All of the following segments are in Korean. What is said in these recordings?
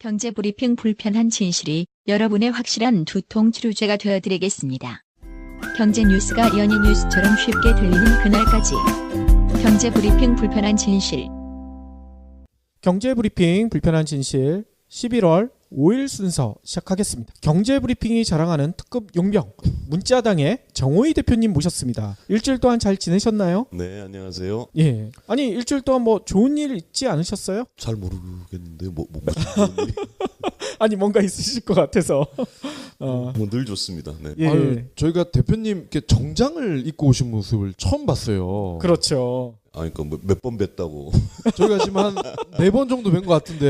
경제브리핑 불편한 진실이 여러분의 확실한 두통 치료제가 되어드리겠습니다. 경제 뉴스가 연예 뉴스처럼 쉽게 들리는 그날까지. 경제브리핑 불편한 진실. 경제브리핑 불편한 진실 11월 5일 순서 시작하겠습니다. 경제브리핑이 자랑하는 특급 용병 문자당의 정호희 대표님 모셨습니다. 일주일 동안 잘 지내셨나요? 네, 안녕하세요. 예. 아니 일주일 동안 뭐 좋은 일 있지 않으셨어요? 잘 모르겠는데 무슨 일이? 아니 뭔가 있으실 것 같아서. 늘 좋습니다. 네. 예. 아유, 저희가 대표님 이렇게 정장을 입고 오신 모습을 처음 봤어요. 그렇죠. 그러니까 몇 번 뵀다고. 저희가 지금 한 4번 정도 뵌 것 같은데.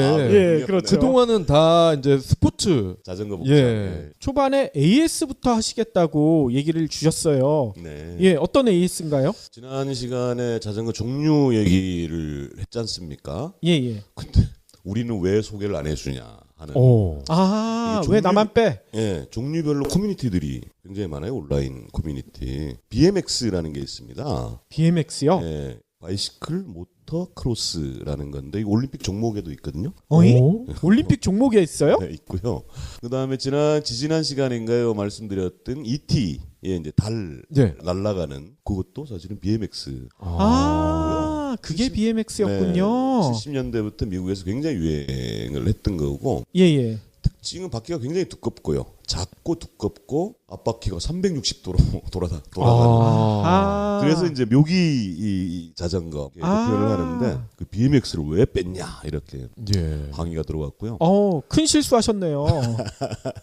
예, 그렇죠. 그동안은 다 이제 스포츠. 자전거 복장. 예. 초반에 AS부터 하시겠다고 얘기를 주셨어요. 네. 예, 어떤 AS인가요? 지난 시간에 자전거 종류 얘기를 했지 않습니까? 예, 예. 근데 우리는 왜 소개를 안 해주냐 하는. 오. 아, 이게 왜 나만 빼? 예, 종류별로 커뮤니티들이 굉장히 많아요. 온라인 커뮤니티. BMX라는 게 있습니다. BMX요? 예, 바이시클 모터 크로스라는 건데 이거 올림픽 종목에도 있거든요. 어이? 오? 올림픽 종목에 있어요? 네, 있고요. 그다음에 지난 시간인가요 말씀드렸던 ET 예 이제 달 네. 날아가는 그것도 사실은 BMX. 아, 그게 70 BMX였군요. 70년대부터 미국에서 굉장히 유행을 했던 거고 예, 예. 특징은 바퀴가 굉장히 두껍고요. 작고 두껍고 앞바퀴가 360도로 돌아가는. 아. 그래서 이제 묘기 이 자전거 이렇게 표현을 하는데 그 BMX를 왜 뺐냐 이렇게 예. 항의가 들어왔고요. 큰 실수하셨네요.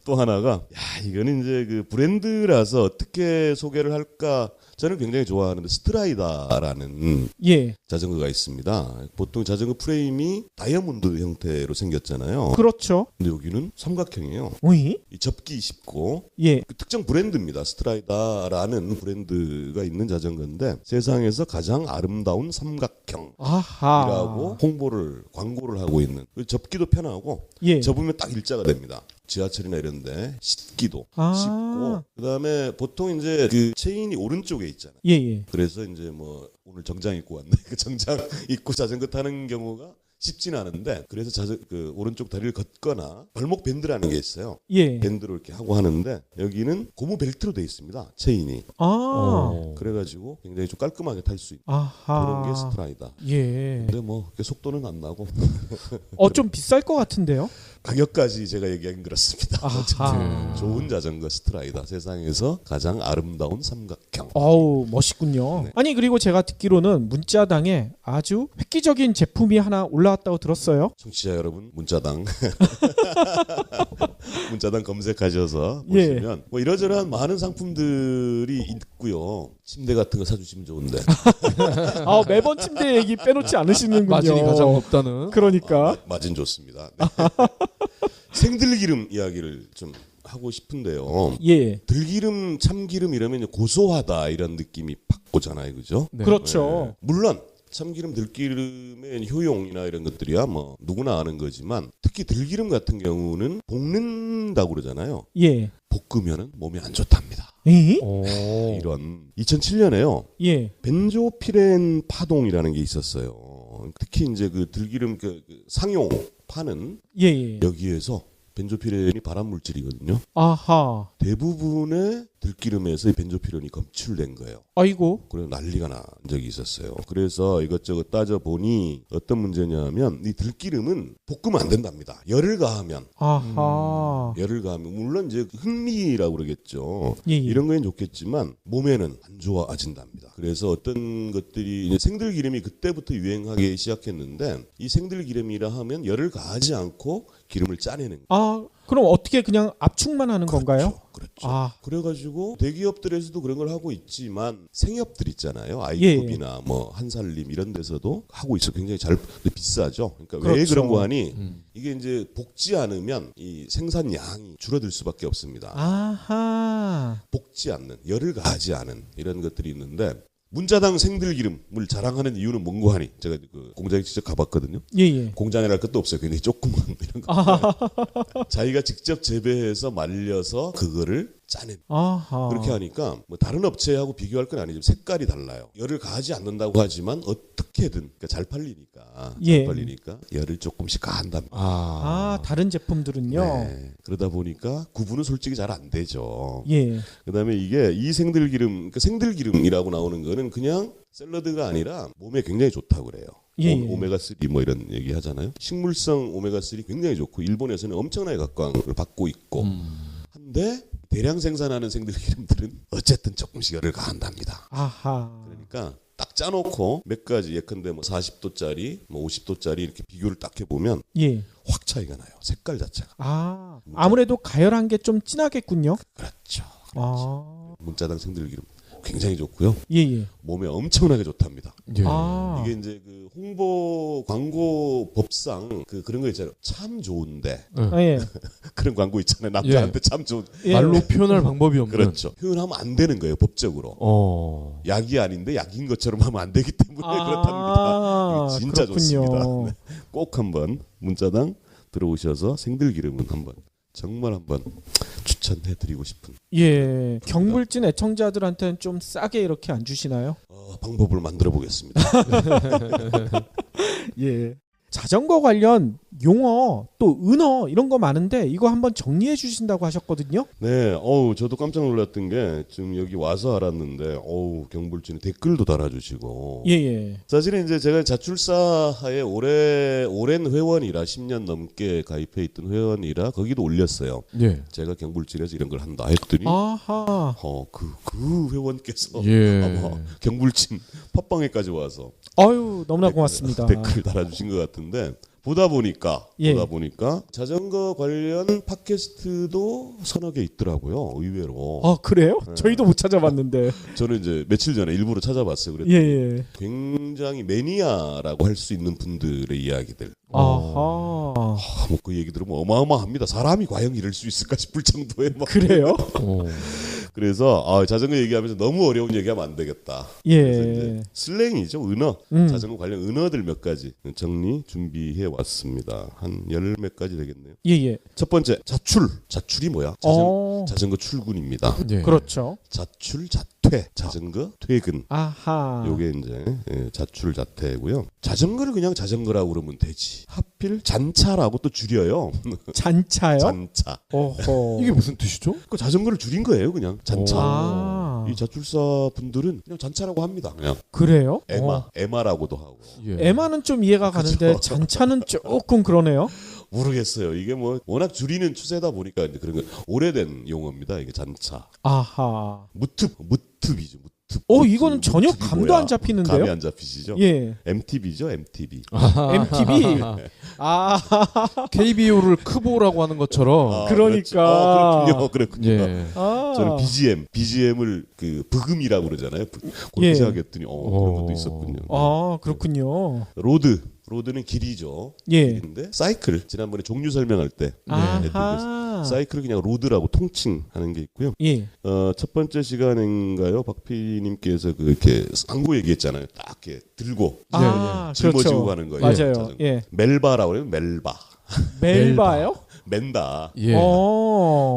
또 하나가 야 이거는 이제 그 브랜드라서 어떻게 소개를 할까 저는 굉장히 좋아하는데 스트라이다라는 예. 자전거가 있습니다. 보통 자전거 프레임이 다이아몬드 형태로 생겼잖아요. 그렇죠. 근데 여기는 삼각형이에요. 어이? 이 접기 쉽고 예. 그 특정 브랜드입니다. 스트라이다라는 브랜드가 있는 자전거인데 세상에서 가장 아름다운 삼각형이라고 아하. 광고를 하고 있는 그 접기도 편하고 예. 접으면 딱 일자가 됩니다. 지하철이나 이런데 씻기도 쉽고 그다음에 보통 이제 그 체인이 오른쪽에 있잖아요. 예, 예. 그래서 이제 뭐 오늘 정장 입고 왔네. 그 정장 입고 자전거 타는 경우가 쉽지는 않은데 그래서 그 오른쪽 다리를 걷거나 발목 밴드라는 게 있어요. 예. 밴드로 이렇게 하고 하는데 여기는 고무 벨트로 돼 있습니다. 체인이. 아. 그래가지고 굉장히 좀 깔끔하게 탈 수 있는 아하. 그런 게 스트라이다. 예. 근데 뭐 그렇게 속도는 안 나고 좀 비쌀 것 같은데요? 가격까지 제가 얘기하긴 그렇습니다. 아하. 어쨌든 좋은 자전거 스트라이다. 세상에서 가장 아름다운 삼각형. 어우, 멋있군요. 네. 아니, 그리고 제가 듣기로는 문자당에 아주 획기적인 제품이 하나 올라왔다고 들었어요. 청취자 여러분 문자당 문자당 검색하셔서 예. 보시면 뭐 이러저러한 많은 상품들이 있고요. 침대 같은 거 사주시면 좋은데 매번 침대 얘기 빼놓지 않으시는군요. 마진이 가장 높다는. 그러니까. 마진 좋습니다. 네. 생들기름 이야기를 좀 하고 싶은데요. 예. 들기름, 참기름 이러면 이제 고소하다 이런 느낌이 팍 오잖아요, 그죠? 네. 그렇죠. 네. 물론 참기름, 들기름의 효용이나 이런 것들이야 뭐 누구나 아는 거지만 특히 들기름 같은 경우는 볶는다고 그러잖아요. 예. 볶으면은 몸에 안 좋답니다. 에? 오. 이런 2007년에요. 예. 벤조피렌 파동이라는 게 있었어요. 특히 이제 그 들기름 그 상용 파는 예, 예. 여기에서 벤조피렌이 발암 물질이거든요. 아하. 대부분의 들기름에서 이 벤조피렌이 검출된 거예요. 아이고. 그래서 난리가 난 적이 있었어요. 그래서 이것저것 따져보니 어떤 문제냐면 이 들기름은 볶으면 안 된답니다. 열을 가하면 물론 이제 흥미라고 그러겠죠. 예, 예. 이런 거는 좋겠지만 몸에는 안 좋아진답니다. 그래서 어떤 것들이 이제 생들기름이 그때부터 유행하기 시작했는데 이 생들기름이라 하면 열을 가하지 않고 기름을 짜내는 거예요. 그럼 어떻게 그냥 압축만 하는 건가요? 그렇죠. 그래가지고 대기업들에서도 그런 걸 하고 있지만 생협들 있잖아요. 예. 아이컵이나 뭐 한살림 이런 데서도 하고 있어. 굉장히 비싸죠. 그러니까 왜 그렇죠. 그런 거 하니 이게 이제 볶지 않으면 이 생산량이 줄어들 수밖에 없습니다. 아하. 볶지 않는 열을 가하지 않은 이런 것들이 있는데 문자당 생들기름을 자랑하는 이유는 뭔고 하니 제가 그 공장에 직접 가봤거든요. 예. 공장이랄 것도 없어요. 굉장히 조그만 이런 거. 자기가 직접 재배해서 말려서 그거를 짜내. 아하. 그렇게 하니까 뭐 다른 업체하고 비교할 건 아니지만 색깔이 달라요. 열을 가하지 않는다고 하지만 어떻게든 그러니까 잘 팔리니까 예. 잘 팔리니까 열을 조금씩 가한답니다. 아, 다른 제품들은요. 네. 그러다 보니까 구분은 솔직히 잘 안 되죠. 예. 그다음에 이게 이 생들기름, 그러니까 생들기름이라고 나오는 거는 그냥 샐러드가 아니라 몸에 굉장히 좋다고 그래요. 예, 예. 오메가3 뭐 이런 얘기 하잖아요. 식물성 오메가3 굉장히 좋고 일본에서는 엄청나게 각광을 받고 있고 한데 대량 생산하는 생들기름들은 어쨌든 조금씩 열을 가한답니다. 아하. 그러니까 딱 짜놓고 몇 가지 예컨대 뭐 40도짜리, 뭐 50도짜리 이렇게 비교를 딱 해보면 예. 확 차이가 나요. 색깔 자체가. 아, 아무래도 가열한 게 좀 진하겠군요. 그렇죠. 아. 문자당 생들기름 굉장히 좋고요. 예, 예. 몸에 엄청나게 좋답니다. 예. 아. 이게 이제 그 홍보 광고 법상 그런 거 있잖아요. 참 좋은데 예. 그런 광고 있잖아요. 남자한테 참 좋은. 예. 말로 표현할 방법이 없는. 그렇죠. 표현하면 안 되는 거예요. 법적으로. 약이 아닌데 약인 것처럼 하면 안 되기 때문에 그렇답니다. 이게 진짜 그렇군요. 좋습니다. 네. 꼭 한번 문자당 들어오셔서 생들기름은 한번 정말 한번 추천해드리고 싶은 예. 경불진 애청자들한테는 좀 싸게 이렇게 안 주시나요? 방법을 만들어 보겠습니다. 예. 자전거 관련 용어 또 은어 이런 거 많은데 이거 한번 정리해 주신다고 하셨거든요. 네, 저도 깜짝 놀랐던 게 지금 여기 와서 알았는데, 경불진에 댓글도 달아주시고. 예예. 사실은 이제 제가 자출사에 오랜 회원이라 10년 넘게 가입해 있던 회원이라 거기도 올렸어요. 예. 제가 경불진에서 이런 걸 한다 했더니, 아하. 그 회원께서 예. 아마 경불진 팟빵에까지 와서 아유 너무나 고맙습니다. 댓글 달아주신 것 같은데. 보다 보니까 예. 자전거 관련 팟캐스트도 서너 개 있더라고요. 의외로. 아 그래요? 네. 저희도 못 찾아봤는데. 저는 이제 며칠 전에 일부러 찾아봤어요. 그랬더니 예예. 굉장히 매니아라고 할 수 있는 분들의 이야기들. 아하. 뭐 그 얘기 들으면 어마어마합니다. 사람이 과연 이럴 수 있을까 싶을 정도의 막. 그래요? 그래서 자전거 얘기하면서 너무 어려운 얘기하면 안 되겠다. 그래서 예. 이제 슬랭이죠. 은어. 자전거 관련 은어들 몇 가지 정리 준비해 왔습니다. 한 열 몇 가지 되겠네요. 예예. 첫 번째 자출. 자출이 뭐야? 자전거 출근입니다. 예. 그렇죠. 자출 자퇴. 자전거 퇴근. 아하. 요게 이제 자출 자퇴고요. 자전거를 그냥 자전거라고 그러면 되지. 하필 잔차라고 또 줄여요. 잔차요? 잔차. 오호. 이게 무슨 뜻이죠? 그 자전거를 줄인 거예요, 그냥 잔차. 아. 이 자출사 분들은 그냥 잔차라고 합니다. 그냥 그래요? 에마라고도 하고. 예. 에마는 좀 이해가 가는데 잔차는 조금 그러네요. 모르겠어요. 이게 뭐 워낙 줄이는 추세다 보니까 이제 그런 거 오래된 용어입니다. 이게 잔차. 아하. 무트비죠. 무트. 이거는 전혀 감도 안 잡히는데요? 감이 안 잡히시죠? 예. MTB죠, MTB. MTV. 아. KBO를 크보라고 하는 것처럼. 그러니까. 그렇군요. 예. 아. 저는 BGM을 그 부금이라고 그러잖아요. 그렇게 예. 생각했더니 그런 것도 있었군요. 아, 그렇군요. 로드는 길이죠. 예. 길인데 사이클 지난번에 종류 설명할 때 아하. 사이클을 그냥 로드라고 통칭하는 게 있고요. 예. 첫 번째 시간인가요? 박P님께서 이렇게 광고 얘기했잖아요. 딱 이렇게 들고 아, 짊어지고 그렇죠. 가는 거예요. 맞아요. 자전거. 예. 멜바라고 그래요. 멜바. 멜바요? 맨다. 예.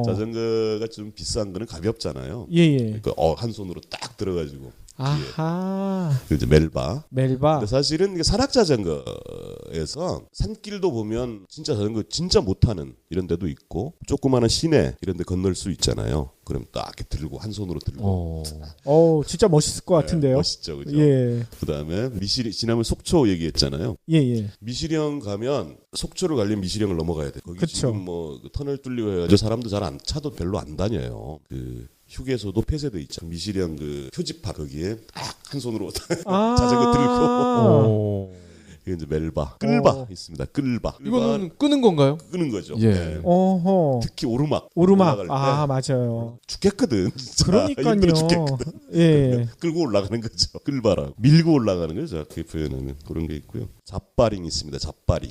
자전거가 좀 비싼 거는 가볍잖아요. 예예. 그러니까 한 손으로 딱 들어가지고 아하. 그 이제 멜바. 멜바. 근데 사실은 이게 산악 자전거에서 산길도 보면 진짜 자전거 진짜 못하는 이런 데도 있고 조그마한 시내 이런 데 건널 수 있잖아요. 그럼 딱 이렇게 들고 한 손으로 들고. 진짜 멋있을 것 같은데요. 멋있죠, 그죠? 예. 그다음에 지난번 속초 얘기했잖아요. 예예. 미시령 가면 속초를 가려면 미시령을 넘어가야 돼. 거기 그쵸. 지금 뭐 터널 뚫리고 해가지고 사람도 차도 별로 안 다녀요. 그 휴게소도 폐쇄돼 있죠. 미시령 그 표지판 거기에 딱 한 손으로 자전거 들고. 이게 이제 멜바, 끌바 있습니다. 끌바. 이거는 끄는 건가요? 끄는 거죠. 예. 네. 어허. 특히 오르막. 오르막. 올라갈 때 맞아요. 죽겠거든. 진짜. 그러니까요. 힘들어 죽겠거든. 예. 끌고 올라가는 거죠. 끌바라고. 밀고 올라가는 거죠. 그 표현하면 그런 게 있고요. 잡바링 있습니다. 잡바링.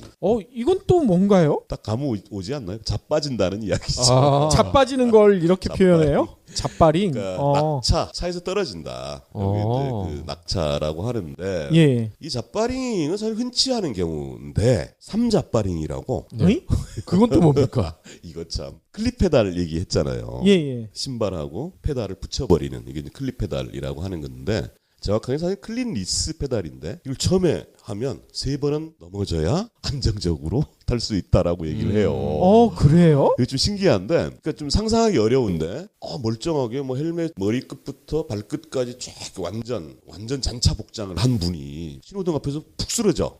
이건 또 뭔가요? 딱 감은 오지 않나요? 자빠진다는 이야기죠. 자빠지는 걸 이렇게 자빠링. 표현해요? 잡바링. 그러니까 차에서 떨어진다. 여기 이제 그 낙차라고 하는데 예. 이 잡바링은 사실 흔치 않은 경우인데 삼잡바링이라고 어이? 그건 또 뭡니까? 이거 참 클립 페달 얘기했잖아요. 예, 예. 신발하고 페달을 붙여버리는 이게 이제 클립 페달이라고 하는 건데 정확하게 사실 클린 리스 페달인데 이걸 처음에 하면 3번은 넘어져야 안정적으로 탈 수 있다라고 얘기를 해요. 그래요? 이게 좀 신기한데, 그러니까 좀 상상하기 어려운데, 멀쩡하게 뭐 헬멧 머리끝부터 발끝까지 쫙 완전 잔차 복장을 한 분이 신호등 앞에서 푹 쓰러져.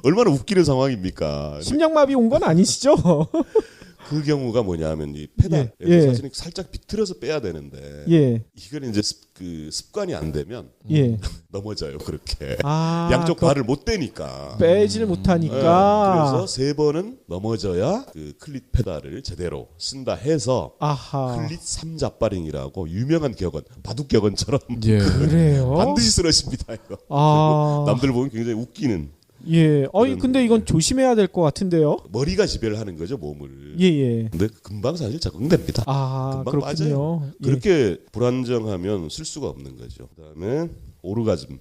얼마나 웃기는 상황입니까? 심장마비 온 건 아니시죠? 그 경우가 뭐냐면 이 페달 사실은 살짝 비틀어서 빼야 되는데 예. 이걸 이제 습관이 안 되면 예. 넘어져요 그렇게. 아, 양쪽 발을 못 대니까. 빼지를 못하니까. 그래서 3번은 넘어져야 그 클릿 페달을 제대로 쓴다 해서 아하. 클릿 3자빠링이라고 유명한 격언, 바둑 격언처럼 예. 그래요? 반드시 쓰러집니다 이거. 아. 남들 보면 굉장히 웃기는. 예. 근데 이건 조심해야 될 것 같은데요. 머리가 지배하는 거죠 몸을. 예. 근데 금방 사실 적응됩니다. 아, 금방 그렇군요. 빠져요. 예. 그렇게 불안정하면 쓸 수가 없는 거죠. 그다음에 오르가즘,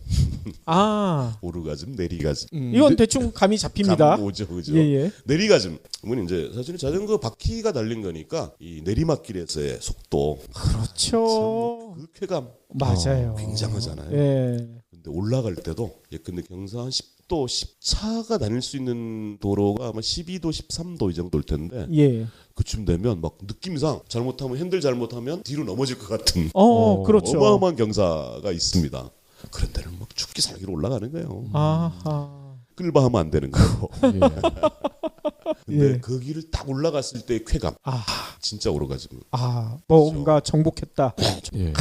아, 오르가즘, 내리가즘. 이건 대충 감이 잡힙니다. 감 오죠, 그죠. 예. 내리가즘. 이건 이제 사실은 자전거 바퀴가 달린 거니까 이 내리막길에서의 속도. 그렇죠. 그 쾌감 맞아요. 굉장하잖아요. 예. 근데 올라갈 때도 근데 경사 한 10도 10차가 다닐 수 있는 도로가 아마 12도 13도 이 정도일 텐데 예. 그쯤 되면 막 느낌상 잘못하면 핸들 잘못하면 뒤로 넘어질 것 같은 그렇죠. 어마어마한 경사가 있습니다. 그런 데는 막 죽기 살기로 올라가는 거예요. 아하. 끌바 하면 안 되는 거고. 예. 근데 예. 그 길을 딱 올라갔을 때의 쾌감 아, 진짜 오르가즘. 뭔가 정복했다. 예.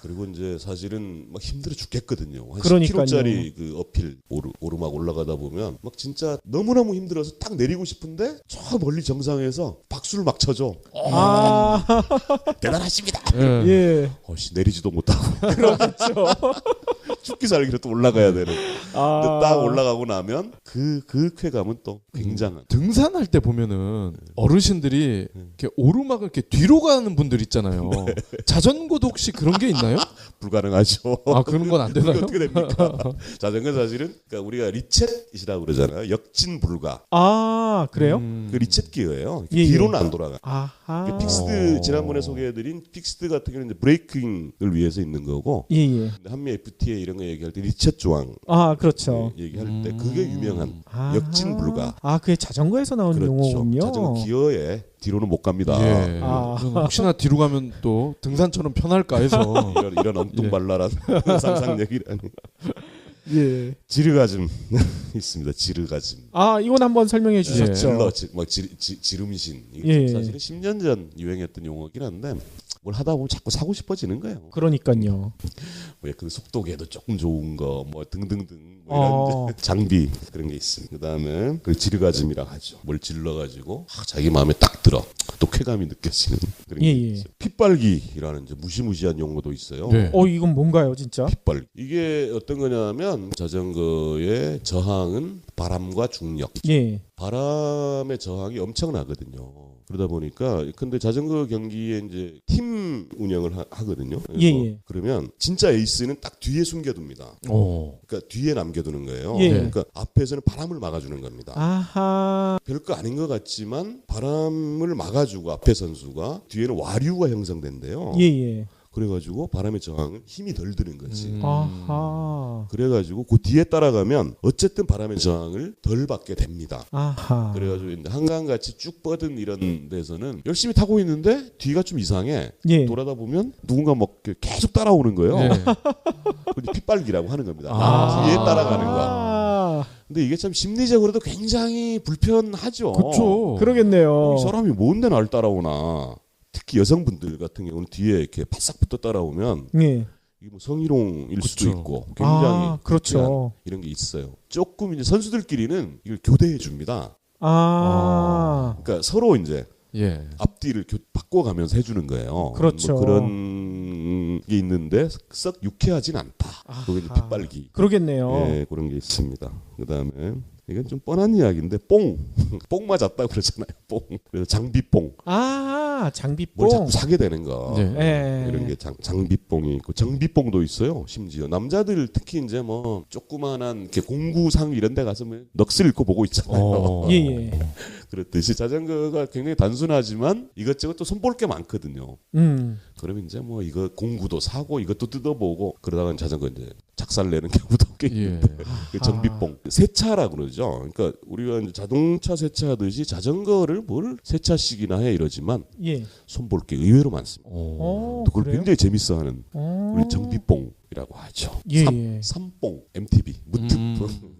그리고 이제 사실은 막 힘들어 죽겠거든요. 한 그러니까요. 10km짜리 그 어필 오르막 올라가다 보면 막 진짜 너무너무 힘들어서 딱 내리고 싶은데 저 멀리 정상에서 박수를 막 쳐줘. 아, 대단하십니다. 예. 예. 내리지도 못하고 그렇죠. 죽기 살기로 또 올라가야 되는. 근데 아, 딱 올라가고 나면 그 쾌감은 또 굉장한. 등산할 때 보면은 어르신들이 이렇게 오르막을 이렇게 뒤로 가는 분들 있잖아요. 자전거도 혹시 그런 게 있나요? 불가능하죠. 아, 그런 건 안 되나요? 어떻게 됩니까? 자전거 사실은 그러니까 우리가 리셋이라고 그러잖아요. 역진 불가. 아, 그래요? 그 리셋 기어예요. 예, 뒤로는 안 돌아가. 아하. 픽스드 지난번에 소개해드린 픽스드 같은 경우는 이제 브레이킹을 위해서 있는 거고 예. 근데 한미 FTA 이런 거 얘기할 때 리셋 조항 아, 그렇죠. 얘기할 때 그게 유명한 아하. 역진 불가. 아, 그게 자전거에서 나오는 그렇죠. 용어군요. 자전거 기어에 뒤로는 못 갑니다. 예. 아. 저는 혹시나 뒤로 가면 또 등산처럼 편할까 해서. 이런 엉뚱발랄한 상상력이라니. 예. 지르가즘 있습니다. 지르가즘. 아, 이건 한번 설명해 주셨죠. 질러 막 지름신. 이게 예. 사실은 10년 전 유행했던 용어긴 한데 뭘 하다 보면 자꾸 사고 싶어지는 거예요. 그러니까요. 그 속도계도 조금 좋은 거 뭐 등등등 뭐 이런 장비 그런 게 있습니다. 그다음에 그 지르가즘이라 하죠. 뭘 질러가지고 자기 마음에 딱 들어 또 쾌감이 느껴지는 그런 게 예. 있어요. 핏발기라는 이제 무시무시한 용어도 있어요. 네. 이건 뭔가요, 진짜? 핏발기. 이게 어떤 거냐면 자전거의 저항은 바람과 중력. 예. 바람의 저항이 엄청나거든요. 그러다 보니까 근데 자전거 경기에 이제 팀 운영을 하거든요. 그래서 예. 그러면 진짜 에이스는 딱 뒤에 숨겨둡니다. 그러니까 뒤에 남겨두는 거예요. 예. 그러니까 앞에서는 바람을 막아주는 겁니다. 아하. 별거 아닌 것 같지만 바람을 막아주고 앞에 선수가 뒤에는 와류가 형성된대요. 예. 그래가지고 바람의 저항은 힘이 덜 드는 거지. 아하. 그래가지고 그 뒤에 따라가면 어쨌든 바람의 저항을 덜 받게 됩니다. 아하. 그래가지고 이제 한강같이 쭉 뻗은 이런 데서는 열심히 타고 있는데 뒤가 좀 이상해. 예. 돌아다 보면 누군가 막 계속 따라오는 거예요. 예. 그게 핏발기라고 하는 겁니다. 아. 뒤에 따라가는 거. 아, 근데 이게 참 심리적으로도 굉장히 불편하죠. 그렇죠. 그러겠네요. 이 사람이 뭔데 날 따라오나. 특히 여성분들 같은 경우는 뒤에 이렇게 바싹 붙어 따라오면 예. 이게 뭐 성희롱일 수도 그렇죠. 있고 굉장히 그렇죠. 불쾌한 이런 게 있어요. 조금 이제 선수들끼리는 이걸 교대해 줍니다. 그러니까 서로 이제 예. 앞뒤를 바꿔가면서 해주는 거예요. 그렇죠. 뭐 그런 게 있는데 썩 유쾌하진 않다. 그게 이제 핏발기. 그러겠네요. 예, 그런 게 있습니다. 그다음에 이건 좀 뻔한 이야기인데 뽕 맞았다고 그러잖아요. 뽕. 그래서 장비뽕. 아, 장비뽕. 뭘 자꾸 사게 되는 거. 네. 예. 이런 게 장비뽕이 있고 정비뽕도 있어요. 심지어 남자들 특히 이제 뭐 조그만한 이렇게 공구상 이런 데 가서 뭐 넋을 잃고 보고 있잖아요. 예. 그렇듯이 자전거가 굉장히 단순하지만 이것저것 또 손볼 게 많거든요. 그러면 이제 뭐 이거 공구도 사고 이것도 뜯어보고 그러다가 자전거 이제 작살내는 경우도 꽤 있는데 그 정비뽕 세차라 그러죠. 그러니까 우리가 이제 자동차 세차하듯이 자전거를 뭘 세차식이나 해 이러지만 예. 손볼 게 의외로 많습니다. 어, 또 그걸 그래요? 굉장히 재밌어하는 어. 우리 정비뽕이라고 하죠. 예, 예. 삼뽕 MTB 무특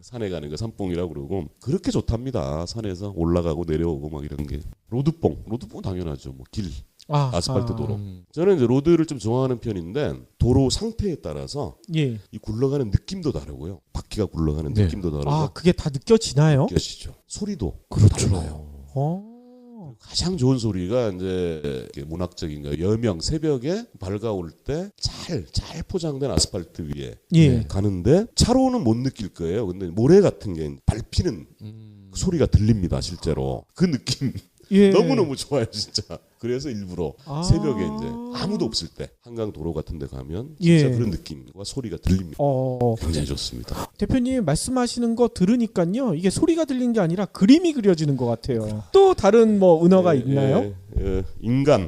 산에 가는 거 삼뽕이라고 그러고 그렇게 좋답니다. 산에서 올라가고 내려오고 막 이런 게 로드뽕 당연하죠. 뭐 길 아스팔트 도로. 저는 이제 로드를 좀 좋아하는 편인데 도로 상태에 따라서 예. 이 굴러가는 느낌도 다르고요. 바퀴가 굴러가는 네. 느낌도 다르고 아, 그게 다 느껴지나요? 느껴지죠. 소리도 그렇죠. 달라요. 어. 가장 좋은 소리가 이제 이렇게 문학적인 거 여명 새벽에 밝아올 때 잘 포장된 아스팔트 위에 예. 가는데 차로는 못 느낄 거예요. 근데 모래 같은 게 밟히는 소리가 들립니다. 실제로 그 느낌 예. 너무너무 좋아요 진짜. 그래서 일부러 아. 새벽에 이제 아무도 없을 때 한강 도로 같은 데 가면 진짜 예. 그런 느낌과 소리가 들립니다. 굉장히 좋습니다. 대표님 말씀하시는 거 들으니까요. 이게 소리가 들리는 게 아니라 그림이 그려지는 것 같아요. 또 다른 뭐 은어가 있나요?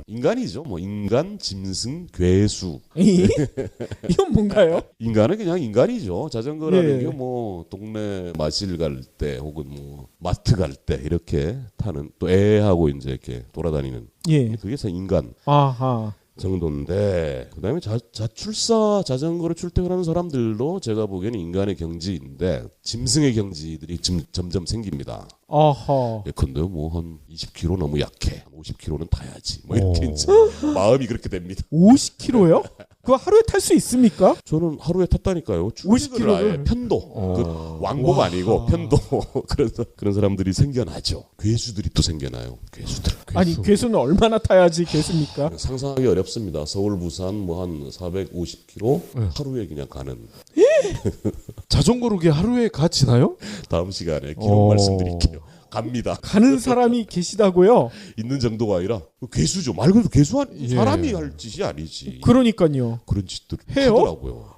인간이죠. 뭐 인간, 짐승, 괴수. 이건 뭔가요? 인간은 그냥 인간이죠. 자전거라는 예. 게 뭐 동네 마실 갈 때 혹은 뭐 마트 갈 때 이렇게 타는 또 애하고 이제 이렇게 돌아다니는 예. 그게 다 인간 아하. 정도인데 그다음에 자출사 자전거로 출퇴근하는 사람들도 제가 보기에는 인간의 경지인데 짐승의 경지들이 점점 생깁니다. 아하. 예컨대 뭐한 20km 너무 약해. 50km는 타야지. 뭐 이렇게 이제 마음이 그렇게 됩니다. 50km요? 그거 하루에 탈 수 있습니까? 저는 하루에 탔다니까요. 50km 를. 아예 편도. 그 왕복 아니고 편도. 그런 사람들이 생겨나죠. 괴수들이 또 생겨나요. 괴수들. 아니 괴수는 얼마나 타야지 괴수입니까? 상상하기 어렵습니다. 서울 부산 뭐 한 450km 하루에 그냥 가는. 자전거로 그게 하루에 가지나요? 다음 시간에 기록 말씀드릴게요. 갑니다. 가는 사람이 계시다고요? 있는 정도가 아니라 괴수죠. 말 그대로 괴수한 예. 사람이 할 짓이 아니지. 그러니까요. 그런 짓들을 해요? 하더라고요.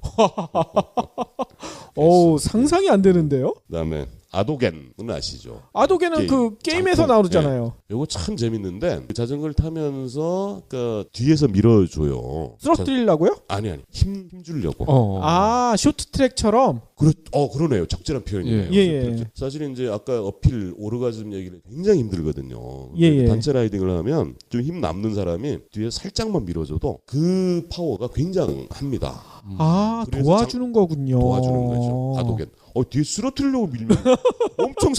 오, 상상이 안 되는데요? 그다음에 아도겐은 아시죠? 아도게는 그 게임에서 장풍. 나오잖아요. 요거 참 재밌는데 자전거를 타면서 그 뒤에서 밀어줘요. 쓰러뜨리려고요? 아니 힘 주려고. 아, 쇼트트랙처럼. 그러네요. 적절한 표현이네요. 예, 예. 사실 이제 아까 어필 오르가즘 얘기를 굉장히 힘들거든요. 예, 예. 단체 라이딩을 하면 좀 힘 남는 사람이 뒤에 살짝만 밀어줘도 그 파워가 굉장합니다. 아, 그래서 도와주는 거군요. 도와주는 거죠. 아도겐. 뒤에 쓰러뜨리려고 밀면 엄청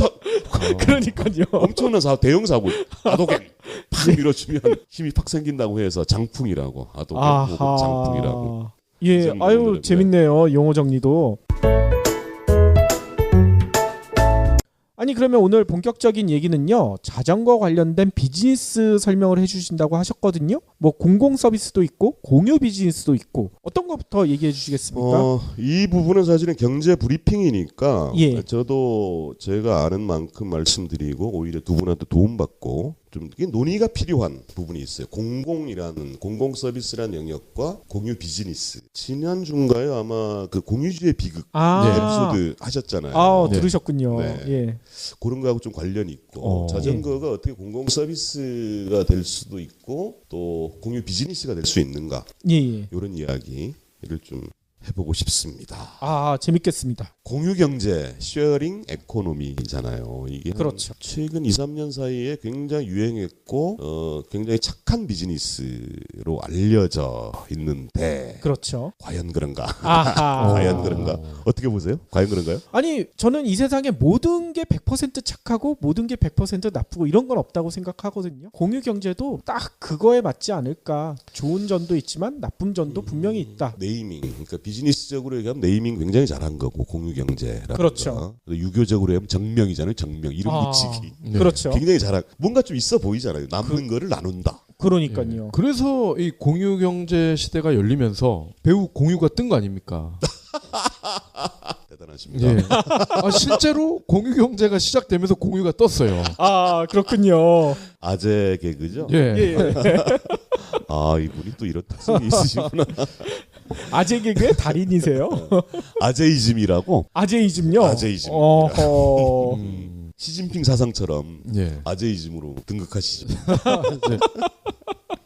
그러니까요. 엄청난 대형 사고. 아도겐 팍 밀어주면 힘이 팍 생긴다고 해서 장풍이라고. 아도겐 혹은 장풍이라고. 예, 아유 재밌네요. 용어 정리도. 아니 그러면 오늘 본격적인 얘기는요. 자전거 관련된 비즈니스 설명을 해주신다고 하셨거든요. 뭐 공공 서비스도 있고 공유 비즈니스도 있고 어떤 것부터 얘기해 주시겠습니까? 이 부분은 사실은 경제 브리핑이니까 예. 저도 제가 아는 만큼 말씀드리고 오히려 두 분한테 도움받고 좀 이게 논의가 필요한 부분이 있어요. 공공 서비스라는 영역과 공유 비즈니스. 지난 주인가에 아마 그 공유주의 비극 에피소드 하셨잖아요. 들으셨군요. 네. 예. 그런 거하고 좀 관련이 있고 자전거가 어떻게 공공 서비스가 될 수도 있고 또 공유 비즈니스가 될 수 있는가 예. 이런 이야기를 좀 해보고 싶습니다. 아, 재밌겠습니다. 공유 경제, 쉐어링 에코노미잖아요. 이게 그렇죠. 최근 2, 3년 사이에 굉장히 유행했고 굉장히 착한 비즈니스로 알려져 있는데 그렇죠. 과연 그런가? 아하. 과연 그런가? 어떻게 보세요? 과연 그런가요? 아니 저는 이 세상에 모든 게 100% 착하고 모든 게 100% 나쁘고 이런 건 없다고 생각하거든요. 공유 경제도 딱 그거에 맞지 않을까. 좋은 점도 있지만 나쁜 점도 분명히 있다. 네이밍, 그러니까 비즈니스적으로 얘기하면 네이밍 굉장히 잘한 거고 공유 경제라든가. 그렇죠. 유교적으로 하면 정명이잖아요. 정명 이름 붙이기. 네. 그렇죠. 굉장히 잘한. 뭔가 좀 있어 보이잖아요. 남는 거를 나눈다. 그러니까요. 그래서 이 공유 경제 시대가 열리면서 배우 공유가 뜬 거 아닙니까? 대단하십니다. 예. 실제로 공유 경제가 시작되면서 공유가 떴어요. 아, 그렇군요. 아재 개그죠? 예. 예. 이분이 또 이런 특성이 있으시구나. 아재 개그의 달인이세요? 아재이즘이라고? 아재이즘요? 아재이즘. 어허. 시진핑 사상처럼 예. 아재이즘으로 등극하시죠. 네.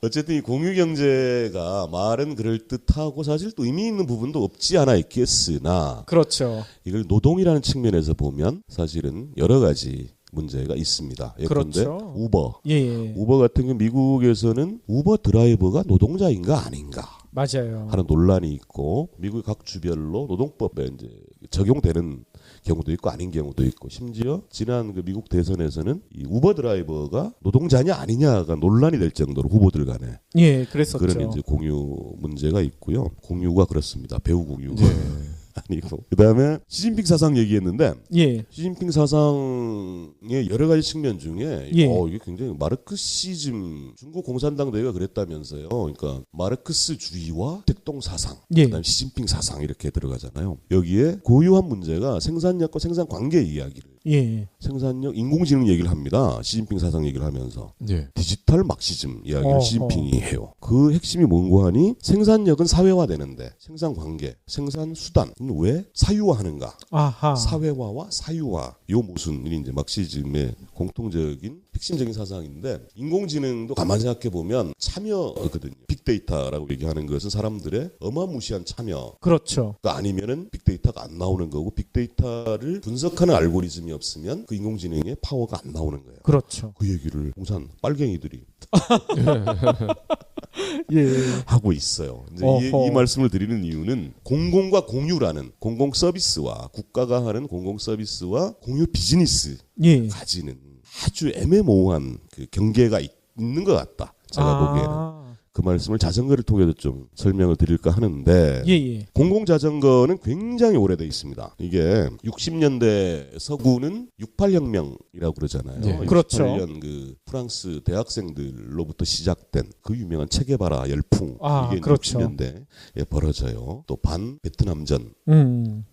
어쨌든 이 공유 경제가 말은 그럴 듯하고 사실 또 의미 있는 부분도 없지 않아 있겠으나 그렇죠. 이걸 노동이라는 측면에서 보면 사실은 여러 가지 문제가 있습니다. 예컨대 그렇죠. 우버. 예. 우버 같은 경우 미국에서는 우버 드라이버가 노동자인가 아닌가 맞아요. 하는 논란이 있고 미국 각 주별로 노동법에 이제 적용되는 경우도 있고 아닌 경우도 있고 심지어 지난 그 미국 대선에서는 이 우버 드라이버가 노동자냐 아니냐가 논란이 될 정도로 후보들 간에 예, 그랬었죠. 그런 이제 공유 문제가 있고요. 공유가 그렇습니다. 배우 공유. 예. 아니고 그다음에 시진핑 사상 얘기했는데 예. 시진핑 사상의 여러 가지 측면 중에 예. 이게 굉장히 마르크시즘 중국 공산당 대회가 그랬다면서요. 그러니까 마르크스주의와 택동 사상, 예. 그다음에 시진핑 사상 이렇게 들어가잖아요. 여기에 고유한 문제가 생산력과 생산 관계 이야기를 예. 생산력, 인공지능 얘기를 합니다. 시진핑 사상 얘기를 하면서 예. 디지털 막시즘 이야기를 어허. 시진핑이 해요. 그 핵심이 뭔고 하니 생산력은 사회화되는데 생산 관계, 생산 수단은 왜 사유화하는가? 아하. 사회화와 사유화 요 모순이 이제 막시즘의 공통적인 핵심적인 사상인데 인공지능도 가만 생각해 보면 참여거든요. 빅데이터라고 얘기하는 것은 사람들의 어마무시한 참여가 그렇죠. 아니면은 빅데이터가 안 나오는 거고 빅데이터를 분석하는 알고리즘이 없으면 그 인공지능의 파워가 안 나오는 거예요. 그렇죠. 그 얘기를 공산 빨갱이들이 예. 하고 있어요. 이제 어허. 이 말씀을 드리는 이유는 공공과 공유라는 공공 서비스와 국가가 하는 공공 서비스와 공유 비즈니스 예. 가지는 아주 애매모호한 그 경계가 있는 것 같다. 제가 보기에는. 그 말씀을 자전거를 통해서 좀 설명을 드릴까 하는데 예. 공공자전거는 굉장히 오래돼 있습니다. 이게 60년대 서구는 68혁명이라고 그러잖아요. 네. 그렇죠. 68년 그 프랑스 대학생들로부터 시작된 그 유명한 체게바라 열풍 이게 그렇죠. 60년대에 벌어져요. 또 반 베트남전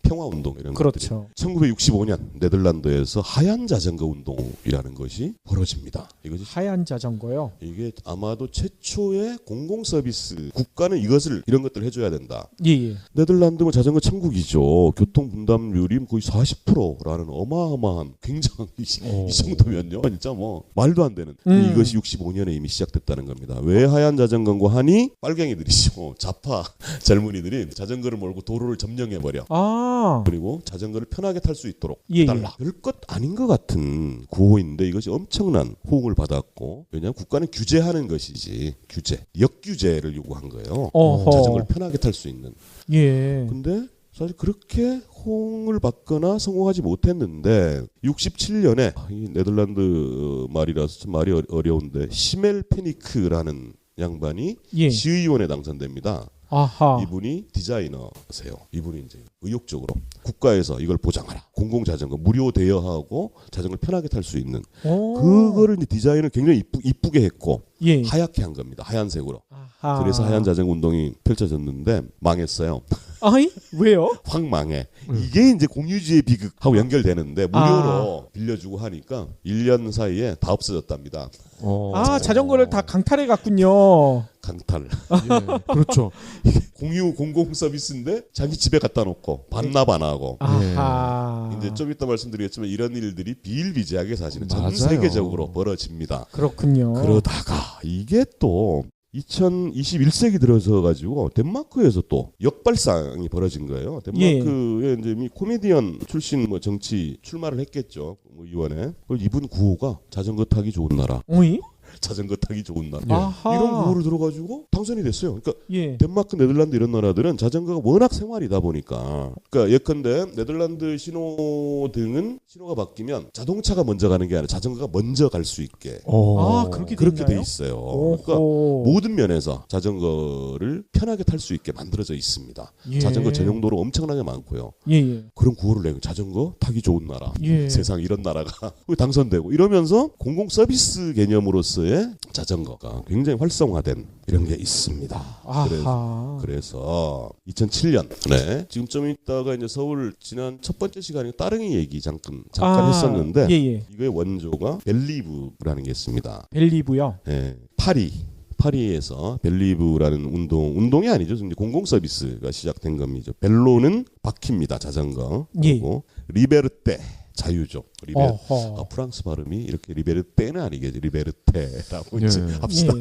평화운동 이런 것들이 그렇죠. 1965년 네덜란드에서 하얀 자전거 운동이라는 것이 벌어집니다. 이것이 하얀 자전거요. 이게 아마도 최초의 공공 서비스 국가는 이런 것들을 해줘야 된다. 예. 네덜란드 뭐 자전거 천국이죠. 교통 분담률이 거의 40%라는 어마어마한 굉장히 이 정도면요. 진짜 뭐 말도 안 되는 이것이 65년에 이미 시작됐다는 겁니다. 왜 하얀 자전거고 하니 빨갱이들이죠. 좌파 젊은이들이 자전거를 몰고 도로를 점령해 버려. 그리고 자전거를 편하게 탈 수 있도록 해달라. 별것 아닌 것 같은 구호인데 이것이 엄청난 호응을 받았고 왜냐하면 국가는 규제하는 것이지 역규제를 요구한 거예요. 자전거를 편하게 탈 수 있는. 예. 근데 사실 그렇게 호응을 받거나 성공하지 못했는데 67년에 이 네덜란드 말이라서 좀 말이 어려운데 시멜페니크라는 양반이 시의원에 당선됩니다. 아하. 이분이 디자이너세요. 이분이 이제 의욕적으로 국가에서 이걸 보장하라. 공공자전거 무료 대여하고 자전거를 편하게 탈 수 있는 그거를 이제 디자인을 굉장히 이쁘게 했고 하얗게 한 겁니다. 하얀색으로. 그래서 하얀 자전거 운동이 펼쳐졌는데 망했어요. 아이? 왜요? 확 망해. 이게 이제 공유주의 비극하고 연결되는데 무료로 빌려주고 하니까 1년 사이에 다 없어졌답니다. 자전거를 다 강탈해 갔군요. 강탈. 예. 그렇죠. 공유 공공 서비스인데 자기 집에 갖다 놓고 반납 안 하고. 아하. 이제 좀 이따 말씀드리겠지만 이런 일들이 비일비재하게 사실은 전 맞아요. 세계적으로 벌어집니다. 그렇군요. 그러다가 이게 또 2021세기 들어서 가지고 덴마크에서 또 역발상이 벌어진 거예요. 덴마크에 이제 미 코미디언 출신 뭐 정치 출마를 했겠죠. 뭐 의원에. 이분 구호가 자전거 타기 좋은 나라. 어이? 자전거 타기 좋은 나라. 아하. 이런 구호를 들어가지고 당선이 됐어요. 그러니까 예. 덴마크, 네덜란드 이런 나라들은 자전거가 워낙 생활이다 보니까 그러니까 예컨대 네덜란드 신호등은 신호가 바뀌면 자동차가 먼저 가는 게 아니라 자전거가 먼저 갈 수 있게 그렇게 돼 있어요. 그러니까 모든 면에서 자전거를 편하게 탈 수 있게 만들어져 있습니다. 자전거 전용 도로 엄청나게 많고요. 그런 구호를 내고 자전거 타기 좋은 나라. 세상 이런 나라가 당선되고 이러면서 공공 서비스 개념으로서의 자전거가 굉장히 활성화된 이런 게 있습니다. 그래서 2007년 지금 좀 있다가 이제 서울 지난 첫 번째 시간에 따릉이 얘기 잠깐 했었는데 이거의 원조가 벨리브라는 게 있습니다. 벨리브요? 네, 파리에서 벨리브라는 운동이 아니죠. 공공 서비스가 시작된 겁니다. 벨로는 바퀴입니다. 자전거. 그리고 리베르테 자유죠. 어허. 프랑스 발음이 이렇게 리베르테는 아니겠지. 리베르테라고 이제 예. 합시다.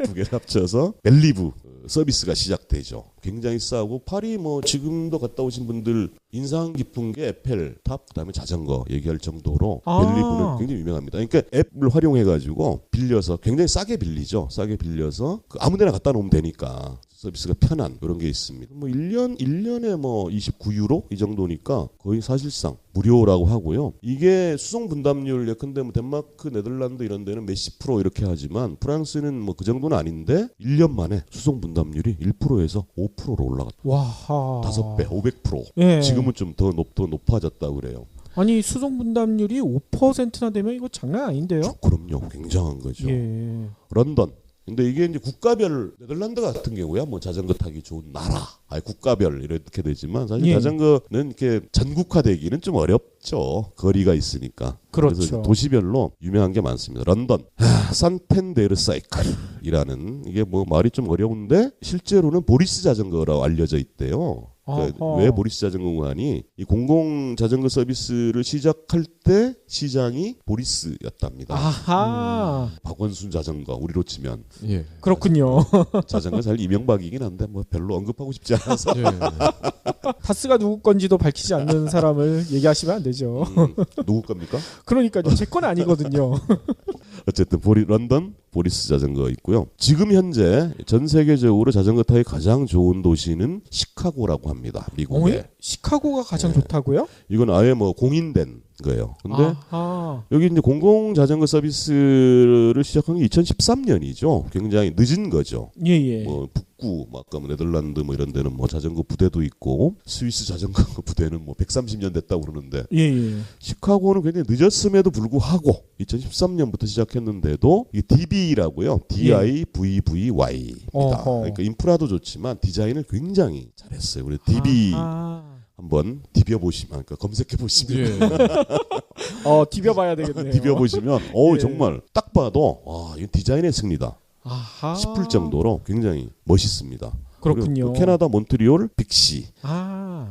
두 개를 합쳐서 멜리브 서비스가 시작되죠. 굉장히 싸고 파리 뭐 지금도 갔다 오신 분들 인상 깊은 게 에펠탑 그다음에 자전거 얘기할 정도로 멜리브는 굉장히 유명합니다. 그러니까 앱을 활용해 가지고 빌려서 굉장히 싸게 빌리죠. 싸게 빌려서 그 아무데나 갖다 놓으면 되니까 서비스가 편한 그런 게 있습니다. 뭐 1년에 뭐 29유로 이 정도니까 거의 사실상 무료라고 하고요. 이게 수송 분담률 예컨대 뭐 덴마크, 네덜란드 이런 데는 몇십 프로 이렇게 하지만 프랑스는 뭐 그 정도는 아닌데 1년 만에 수송 분담률이 1%에서 5%로 올라갔다. 와하. 5배, 500%. 예. 지금은 좀 더 높아졌다고 그래요. 아니 수송 분담률이 5%나 되면 이거 장난 아닌데요? 그럼요. 굉장한 거죠. 예. 런던. 근데 이게 이제 국가별 네덜란드 같은 경우야 뭐 자전거 타기 좋은 나라, 국가별 이렇게 되지만 사실 예. 자전거는 이렇게 전국화되기는 좀 어렵죠. 거리가 있으니까. 그렇죠. 그래서 도시별로 유명한 게 많습니다. 런던, 산텐데르 사이클이라는 이게 뭐 말이 좀 어려운데 실제로는 보리스 자전거라고 알려져 있대요. 그러니까 왜 보리스 자전거가 하니 이 공공 자전거 서비스를 시작할 때 시장이 보리스였답니다. 아하. 박원순 자전거 우리로 치면 예. 그렇군요. 자전거 잘 이명박이긴 한데 뭐 별로 언급하고 싶지 않아서 예. 타스가 누구 건지도 밝히지 않는 사람을 얘기하시면 안 되죠. 누구 겁니까? 그러니까요. 제 건 아니거든요. 어쨌든 런던 보리스 자전거 있고요. 지금 현재 전 세계적으로 자전거 타기 가장 좋은 도시는 시카고라고 합니다. 미국에. 시카고가 가장 네. 좋다고요? 이건 아예 뭐 공인된 거예요. 근데 아하. 여기 이제 공공 자전거 서비스를 시작한 게 2013년이죠. 굉장히 늦은 거죠. 예예. 뭐 북구, 뭐 아까 뭐 네덜란드 뭐 이런 데는 뭐 자전거 부대도 있고 스위스 자전거 부대는 뭐 130년 됐다고 그러는데 예예. 시카고는 굉장히 늦었음에도 불구하고 2013년부터 시작했는데도 이 DB라고요. DIVVY입니다. 어허. 그러니까 인프라도 좋지만 디자인을 굉장히 잘했어요. 우리 DB 한번 디벼 보시면, 그러니까 검색해 보시면, 예. 디벼봐야 되겠네요. 디벼 보시면, 예. 정말 딱 봐도 이 디자인의 승리다 아하. 싶을 정도로 굉장히 멋있습니다. 그렇군요. 그리고 캐나다 몬트리올 빅시,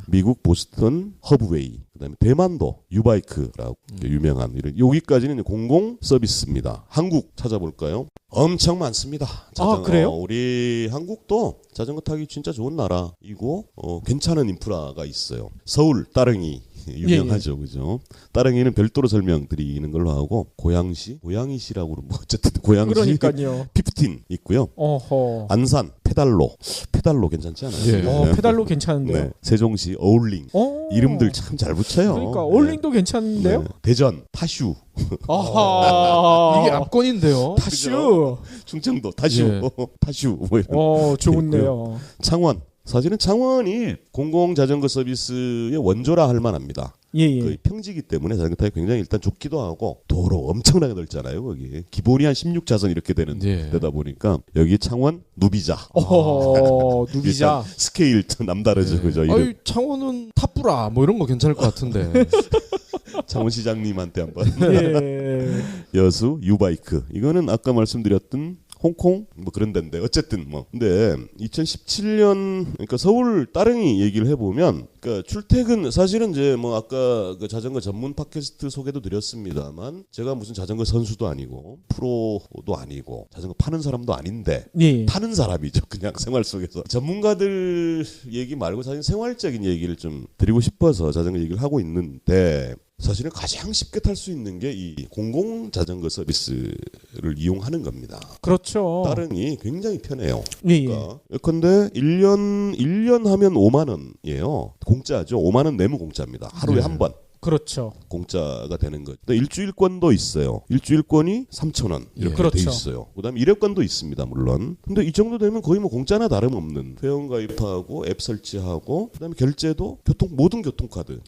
미국 보스턴 허브웨이, 그다음에 대만도 유바이크라고 유명한 이런 여기까지는 공공 서비스입니다. 한국 찾아볼까요? 엄청 많습니다. 자전거. 그래요? 우리 한국도 자전거 타기 진짜 좋은 나라이고 괜찮은 인프라가 있어요. 서울 따릉이 유명하죠, 그죠? 따릉이는 별도로 설명드리는 걸로 하고 고양시라고 뭐 어쨌든 고양시 그러니까요. 15 있고요. 어허. 안산 페달로 괜찮지 않아요? 예. 페달로 괜찮은데요. 네. 세종시 어울링 이름들 참 잘 붙여요. 그러니까 어울링도 괜찮은데요. 네. 대전 타슈 아하. 이게 압권인데요. 타슈. 충청도 타슈 예. 타슈 뭐 이런 좋네요. 창원 사실은 창원이 공공 자전거 서비스의 원조라 할 만합니다. 예. 그 평지기 때문에 자전거 타기 굉장히 일단 좋기도 하고 도로 엄청나게 넓잖아요. 거기 기본이 한 16차선 이렇게 되는 예. 데다 보니까 여기 창원 누비자 누비자. 일단 스케일 남다르죠, 그죠? 아유, 창원은 탑브라 뭐 이런 거 괜찮을 것 같은데. 창원시장님한테 한번 예. 여수 유바이크 이거는 아까 말씀드렸던 홍콩 뭐 그런 데인데 어쨌든 뭐 근데 2017년 그러니까 서울 따릉이 얘기를 해보면 그러니까 출퇴근 사실은 이제 뭐 아까 그 자전거 전문 팟캐스트 소개도 드렸습니다만 제가 무슨 자전거 선수도 아니고 프로도 아니고 자전거 파는 사람도 아닌데 예. 타는 사람이죠. 그냥 생활 속에서 전문가들 얘기 말고 사실 생활적인 얘기를 좀 드리고 싶어서 자전거 얘기를 하고 있는데 사실은 가장 쉽게 탈 수 있는 게 이 공공 자전거 서비스를 이용하는 겁니다. 그렇죠. 따릉이 굉장히 편해요. 예. 그러니까 예컨대 1년 하면 5만 원이에요. 공짜죠. 5만 원 내면 공짜입니다. 하루에 네. 한 번. 그렇죠. 공짜가 되는 거죠. 일주일권도 있어요. 일주일권이 3,000원 이렇게 그렇죠. 돼 있어요. 그다음에 일회권도 있습니다, 물론. 근데 이 정도 되면 거의 뭐 공짜나 다름없는 회원가입하고 앱 설치하고 그다음에 결제도 모든 교통카드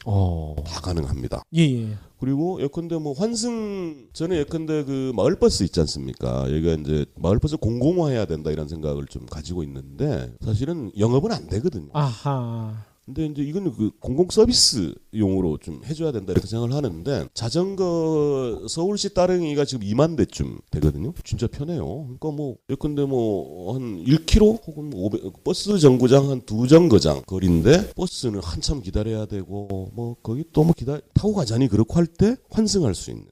다 가능합니다. 예. 그리고 예컨대 뭐 환승 전에 예컨대 그 마을버스 있지 않습니까? 여기가 이제 마을버스 공공화해야 된다 이런 생각을 좀 가지고 있는데 사실은 영업은 안 되거든요. 아하. 근데 이제 이거는 그 공공 서비스용으로 좀 해줘야 된다 이렇게 생각을 하는데 자전거 서울시 따릉이가 지금 2만 대쯤 되거든요. 진짜 편해요. 그러니까 뭐 예컨대 뭐 한 1km 혹은 500 버스 정거장 한 2정거장 거리인데 버스는 한참 기다려야 되고 뭐 거기 또 뭐 타고 가자니 그렇고 할 때 환승할 수 있는.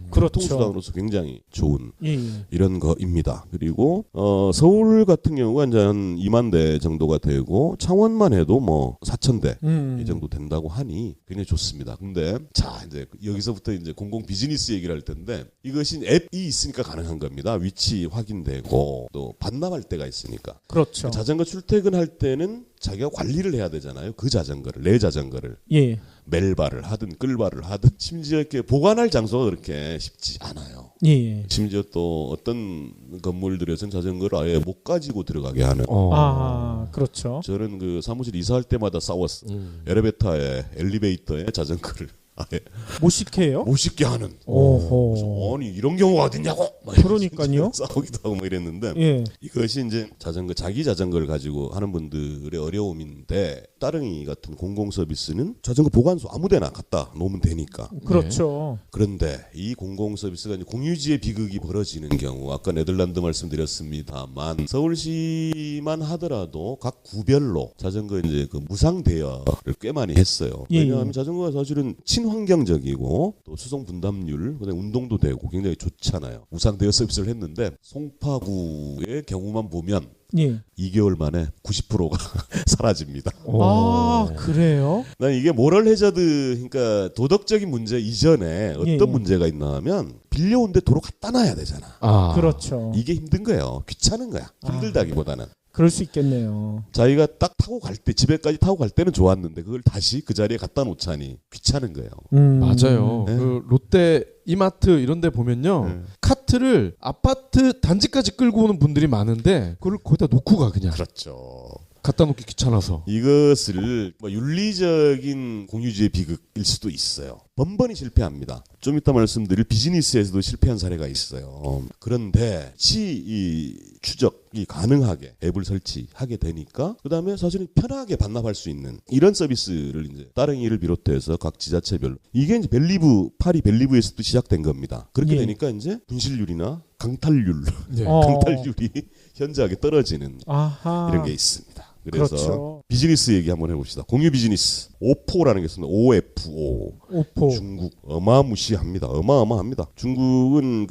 그렇죠. 교통수단으로서 굉장히 좋은 예. 이런 거입니다. 그리고 서울 같은 경우가 이제 한 2만 대 정도가 되고 창원만 해도 뭐 4천 대 이 정도 된다고 하니 굉장히 좋습니다. 근데 자 이제 여기서부터 이제 공공 비즈니스 얘기를 할 텐데 이것이 앱이 있으니까 가능한 겁니다. 위치 확인되고 또 반납할 때가 있으니까. 그렇죠. 자전거 출퇴근할 때는 자기가 관리를 해야 되잖아요. 그 자전거를 내 자전거를. 예. 멜바를 하든 끌바를 하든 심지어 이렇게 보관할 장소가 그렇게 쉽지 않아요. 예. 심지어 또 어떤 건물들에서는 자전거를 아예 못 가지고 들어가게 하는. 아, 그렇죠. 저는 그 사무실 이사할 때마다 싸웠어. 엘리베이터에 엘리베이터에 자전거를 아예 못 시게 해요? 못 싣게 하는. 오호. 아니 이런 경우가 어딨냐고. 막 그러니까요. 싸우기도 하고 뭐 이랬는데 예. 이것이 이제 자기 자전거를 가지고 하는 분들의 어려움인데 따릉이 같은 공공 서비스는 자전거 보관소 아무데나 갖다 놓으면 되니까. 그렇죠. 그런데 이 공공 서비스가 이제 공유지의 비극이 벌어지는 경우 아까 네덜란드 말씀드렸습니다만 서울시만 하더라도 각 구별로 자전거 이제 그 무상 대여를 꽤 많이 했어요. 예, 왜냐하면 예. 자전거가 사실은 친환경적이고 또 수송 분담률 그다음에 운동도 되고 굉장히 좋잖아요. 무상 대여 서비스를 했는데 송파구의 경우만 보면 예. 2개월 만에 90%가 사라집니다. 아, 그래요? 난 이게 모럴 해저드 그러니까 도덕적인 문제 이전에 어떤 예. 문제가 있나 하면 빌려온 데 도로 갖다 놔야 되잖아. 아. 그렇죠. 이게 힘든 거예요. 귀찮은 거야. 힘들다기보다는. 그럴 수 있겠네요. 자기가 딱 타고 갈 때 집에까지 타고 갈 때는 좋았는데 그걸 다시 그 자리에 갖다 놓자니 귀찮은 거예요. 맞아요. 네. 그 롯데 이마트 이런 데 보면요. 네. 카트를 아파트 단지까지 끌고 오는 분들이 많은데 그걸 거기다 놓고 가 그냥. 그렇죠. 갖다 놓기 귀찮아서. 이것을 뭐 윤리적인 공유주의 비극일 수도 있어요. 번번이 실패합니다. 좀 이따 말씀드릴 비즈니스에서도 실패한 사례가 있어요. 그런데 이 추적이 가능하게 앱을 설치하게 되니까 그다음에 사실은 편하게 반납할 수 있는 이런 서비스를 이제 따릉이를 비롯해서 각 지자체별로 이게 이제 파리 벨리브에서도 시작된 겁니다. 그렇게 예. 되니까 이제 분실률이나 강탈률, 네. 강탈률이 현저하게 떨어지는 아하. 이런 게 있습니다. 그래서 그렇죠. 비즈니스 얘기 한번 해봅시다. 공유 비즈니스 오포라는 게 있습니다. OFO. 오포. 중국 어마무시합니다. 어마어마합니다. 중국은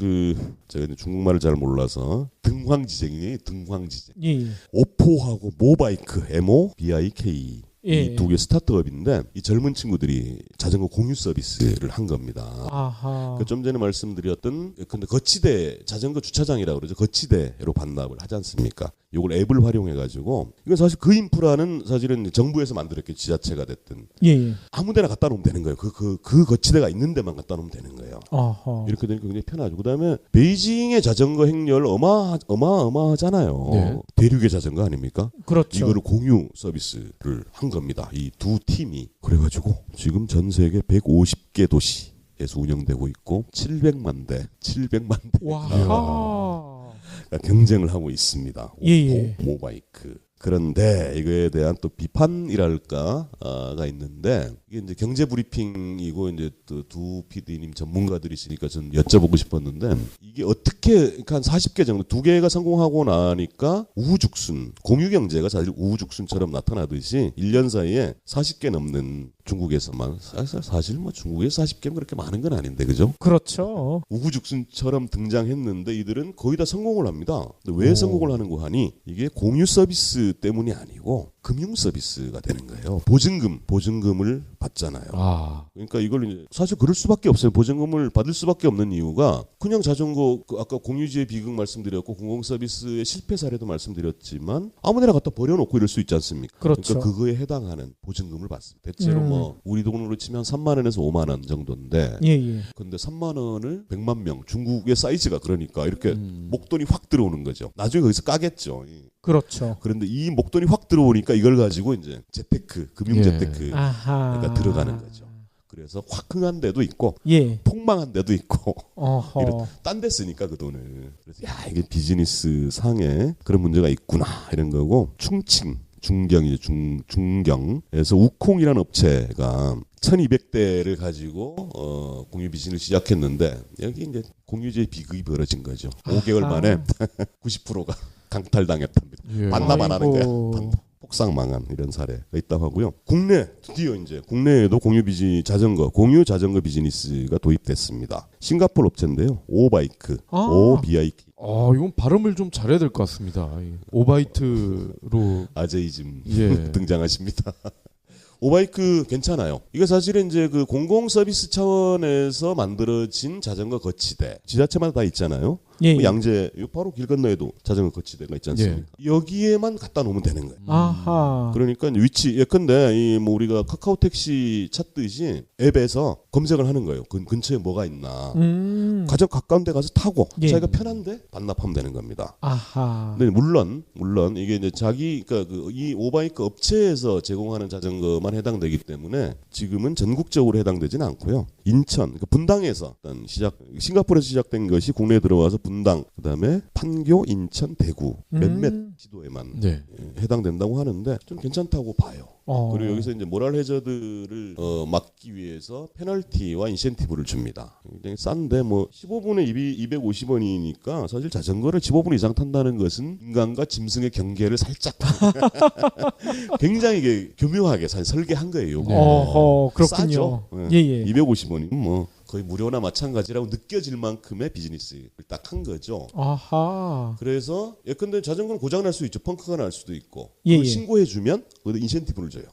제가 중국말을 잘 몰라서 등황지쟁이에요. 등황지쟁. 예. 오포하고 모바이크 MOBIK 예. 이 두 개 스타트업인데 이 젊은 친구들이 자전거 공유 서비스를 한 겁니다. 아하. 좀 전에 말씀드렸던 근데 거치대 자전거 주차장이라고 그러죠. 거치대로 반납을 하지 않습니까? 이걸 앱을 활용해 가지고 이건 사실 그 인프라는 사실은 정부에서 만들었겠죠. 지자체가 됐든 예. 아무데나 갖다 놓으면 되는 거예요. 그 거치대가 있는 데만 갖다 놓으면 되는 거예요. 아하. 이렇게 되니까 굉장히 편하죠. 그다음에 베이징의 자전거 행렬 어마어마하잖아요. 네. 대륙의 자전거 아닙니까? 그렇죠. 이거를 공유 서비스를 한 겁니다. 이 두 팀이 그래가지고 지금 전 세계 150개 도시에서 운영되고 있고 700만 대 와하. 경쟁을 하고 있습니다. 예. 모바이크. 그런데 이거에 대한 또 비판이랄까가 있는데 이게 이제 경제 브리핑이고 이제 또 두 PD님 전문가들이시니까 전 여쭤보고 싶었는데 이게 어떻게 그러니까 한 40개 정도 2개가 성공하고 나니까 우후죽순 공유 경제가 사실 우후죽순처럼 나타나듯이 1년 사이에 40개 넘는 중국에서만 사실 뭐 중국에서 40개면 그렇게 많은 건 아닌데 그죠? 그렇죠. 우후죽순처럼 등장했는데 이들은 거의 다 성공을 합니다. 근데 왜 성공을 하는고 하니 이게 공유 서비스 때문이 아니고 금융 서비스가 되는 거예요. 보증금을 받잖아요. 아. 그러니까 이걸 이제 사실 그럴 수밖에 없어요. 보증금을 받을 수밖에 없는 이유가 그냥 자전거 아까 공유지의 비극 말씀드렸고 공공 서비스의 실패 사례도 말씀드렸지만 아무데나 갖다 버려놓고 이럴 수 있지 않습니까? 그렇죠. 그러니까 그거에 해당하는 보증금을 받습니다. 대체로 뭐 우리 돈으로 치면 3만 원에서 5만 원 정도인데 예. 근데 3만 원을 100만 명 중국의 사이즈가 그러니까 이렇게 목돈이 확 들어오는 거죠. 나중에 거기서 까겠죠. 그렇죠. 그런데 이 목돈이 확 들어오니까 이걸 가지고 이제 재테크, 금융 예. 재테크 아하. 그러니까 들어가는 거죠. 그래서 확흥한 데도 있고 예. 폭망한 데도 있고 어허. 딴 데 쓰니까 그 돈을. 그래서 야 이게 비즈니스 상에 그런 문제가 있구나 이런 거고 충칭 중경이 중경에서 우콩이라는 업체가 1200대를 가지고 공유 비즈니스를 시작했는데 여기 이제 공유제 비극이 벌어진 거죠. 5개월 만에 90%가 강탈당했답니다. 예. 반납 안 하는 거야. 아이고. 반납. 폭삭 망한 이런 사례가 있다고 하고요. 드디어 이제 국내에도 공유 자전거 비즈니스가 도입됐습니다. 싱가포르 업체인데요. 오바이크, OBIK. 이건 발음을 좀 잘해야 될 것 같습니다. 오바이트로 아제이즘 예. 등장하십니다. 오바이크 괜찮아요. 이게 사실은 이제 그 공공 서비스 차원에서 만들어진 자전거 거치대. 지자체마다 다 있잖아요. 예, 뭐 예. 양재 바로 길 건너에도 자전거 거치대가 있지 않습니까? 여기에만 갖다 놓으면 되는 거예요. 아하. 그러니까 위치 예컨대 이 뭐 우리가 카카오 택시 찾듯이 앱에서 검색을 하는 거예요. 근처에 뭐가 있나. 가장 가까운 데 가서 타고 예. 자기가 편한데 반납하면 되는 겁니다. 아하. 근데 물론 이게 이제 그러니까 이 오바이크 업체에서 제공하는 자전거만 해당되기 때문에 지금은 전국적으로 해당되지는 않고요. 인천 분당에서 일단 싱가포르에서 시작된 것이 국내에 들어와서 분당, 그다음에 판교, 인천, 대구 몇몇 지도에만 네. 해당된다고 하는데 좀 괜찮다고 봐요. 그리고 여기서 이제 모랄 해저드를 막기 위해서 페널티와 인센티브를 줍니다. 굉장히 싼데 뭐 15분에 250원이니까 사실 자전거를 15분 이상 탄다는 것은 인간과 짐승의 경계를 살짝 굉장히 이게 교묘하게 설계한 거예요. 어허, 그렇군요. 싸죠. 예, 예. 250원이면 뭐 거의 무료나 마찬가지라고 느껴질 만큼의 비즈니스를 딱 한 거죠. 아하. 그래서 예컨대 자전거는 고장 날 수 있죠. 펑크가 날 수도 있고. 예, 그걸 예. 신고해주면 그것도 인센티브를 줘요.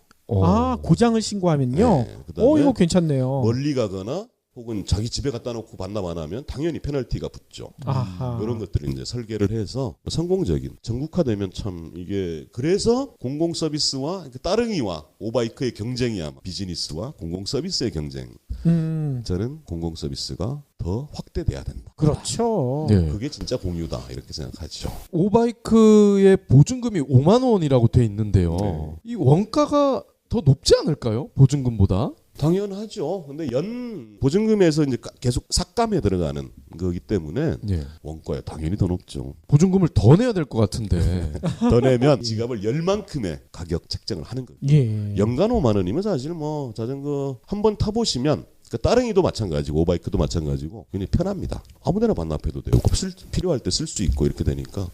고장을 신고하면요. 네, 그다음에 이거 괜찮네요. 멀리 가거나 혹은 자기 집에 갖다 놓고 반납 안 하면 당연히 페널티가 붙죠. 아하. 이런 것들을 이제 설계를 해서 성공적인 전국화되면 참 이게 그래서 공공 서비스와 따릉이와 오바이크의 경쟁이 아마 비즈니스와 공공 서비스의 경쟁. 저는 공공 서비스가 더 확대돼야 된다. 그렇죠. 네. 그게 진짜 공유다 이렇게 생각하죠. 오바이크의 보증금이 5만 원이라고 돼 있는데요. 네. 이 원가가 더 높지 않을까요? 보증금보다? 당연하죠. 근데 연 보증금에서 이제 계속 삭감에 들어가는 거기 때문에 예. 원가에 당연히 더 높죠. 보증금을 더 내야 될 것 같은데. 더 내면 지갑을 열 만큼의 가격 책정을 하는 거예요. 예. 연간 5만 원이면 사실 뭐 자전거 한번 타보시면 따릉이도 마찬가지고 오바이크도 마찬가지고 굉장히 편합니다. 아무데나 반납해도 되고 필요할 때 쓸 수 있고 이렇게 되니까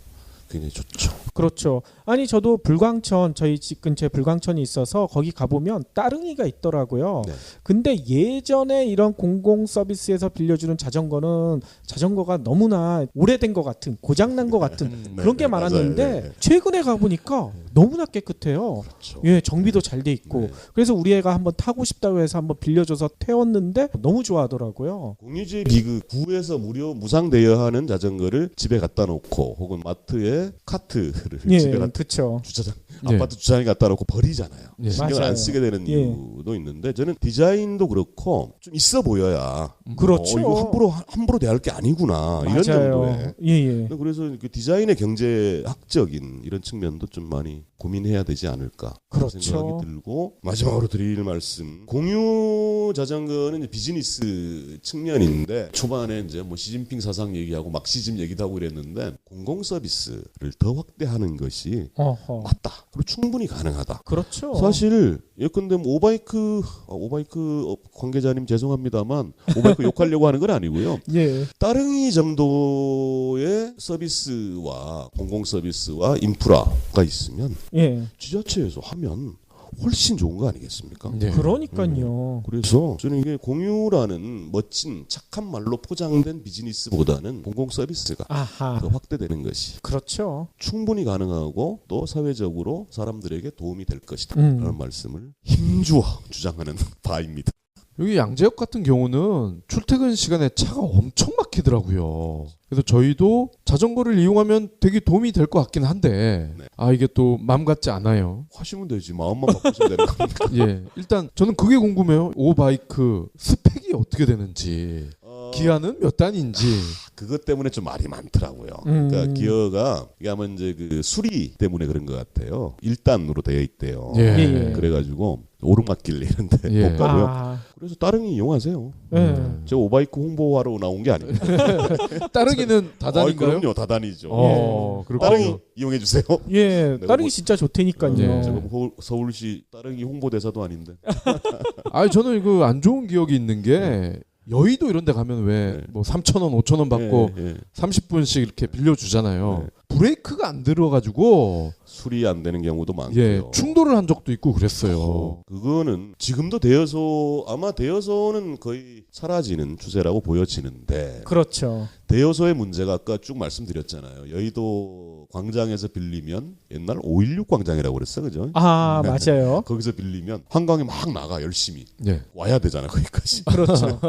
굉장히 좋죠. 그렇죠. 아니 저도 불광천 저희 집 근처에 불광천이 있어서 거기 가보면 따릉이가 있더라고요. 네. 근데 예전에 이런 공공 서비스에서 빌려주는 자전거가 너무나 오래된 것 같은 고장난 것 같은 그런 게 많았는데 맞아요. 네. 최근에 가보니까 너무나 깨끗해요. 그렇죠. 예, 정비도 잘 돼 있고 네. 그래서 우리 애가 한번 타고 싶다고 해서 한번 빌려줘서 태웠는데 너무 좋아하더라고요. 공유제 비그 구에서 무료 무상 대여하는 자전거를 집에 갖다 놓고 혹은 마트에 카트를 예, 집에 갖다 그렇죠. 주차장 네. 아파트 주차장에 갖다 놓고 버리잖아요. 예. 신경을 맞아요. 안 쓰게 되는 예. 이유도 있는데 저는 디자인도 그렇고 좀 있어 보여야 그렇죠. 이거 함부로 대할 게 아니구나 이런 정도의. 예예. 그래서 그 디자인의 경제학적인 이런 측면도 좀 많이 고민해야 되지 않을까 그런 그렇죠. 생각이 들고 마지막으로 드릴 말씀 공유 자전거는 이제 비즈니스 측면인데 초반에 이제 뭐 시진핑 사상 얘기하고 막시즘 얘기도 하고 이랬는데 공공 서비스를 더 확대하는 것이 어허. 맞다. 그리고 충분히 가능하다. 그렇죠. 사실 예컨대 뭐 오바이크 관계자님 죄송합니다만 오바이크 욕하려고 하는 건 아니고요. 예. 따릉이 정도의 서비스와 공공 서비스와 인프라가 있으면 예. 지자체에서 하면 훨씬 좋은 거 아니겠습니까? 네. 그러니까요. 그래서 저는 이게 공유라는 멋진 착한 말로 포장된 비즈니스보다는 공공 서비스가 아하. 더 확대되는 것이 그렇죠. 충분히 가능하고 또 사회적으로 사람들에게 도움이 될 것이다. 라는 말씀을 힘주어 주장하는 바입니다. 여기 양재역 같은 경우는 출퇴근 시간에 차가 엄청 막히더라고요. 그래서 저희도 자전거를 이용하면 되게 도움이 될 것 같긴 한데 네. 이게 또 마음 같지 않아요. 하시면 되지. 마음만 바꾸시면 되는 겁니다. 예, 일단 저는 그게 궁금해요. 오바이크 스펙이 어떻게 되는지. 기아는 몇 단인지. 그것 때문에 좀 말이 많더라고요. 그러니까 기어가 이게 아마 이제 그 수리 때문에 그런 것 같아요. 1단으로 되어 있대요. 예. 그래가지고 오르막길 이런데 예. 못 가고요. 아, 그래서 따릉이 이용하세요. 네. 오바이크 홍보하러 나온 게 아니에요. 따르기는 다단인가요? 그럼요, 다단이죠. 그렇군요. 따릉이 이용해 주세요. 예, 내가 따릉이 뭐- 진짜 좋다니까요. 예. 제가 뭐 서울시 따릉이 홍보대사도 아닌데. 아니 저는 이거 안 좋은 기억이 있는 게 여의도 이런 데 가면 왜 네. 뭐 3,000원, 5,000원 받고 예, 예. 30분씩 이렇게 빌려주잖아요. 네. 브레이크가 안 들어가지고 수리 안 되는 경우도 많고요. 예, 충돌을 한 적도 있고 그랬어요. 그거는 지금도 아마 대여소는 거의 사라지는 추세라고 보여지는데 그렇죠. 대여소의 문제가 아까 쭉 말씀드렸잖아요. 여의도 광장에서 빌리면 옛날 516 광장이라고 그랬어, 그죠? 아, 맞아요. 거기서 빌리면 한강에 막 나가 열심히 예. 와야 되잖아 거기까지. 그렇죠.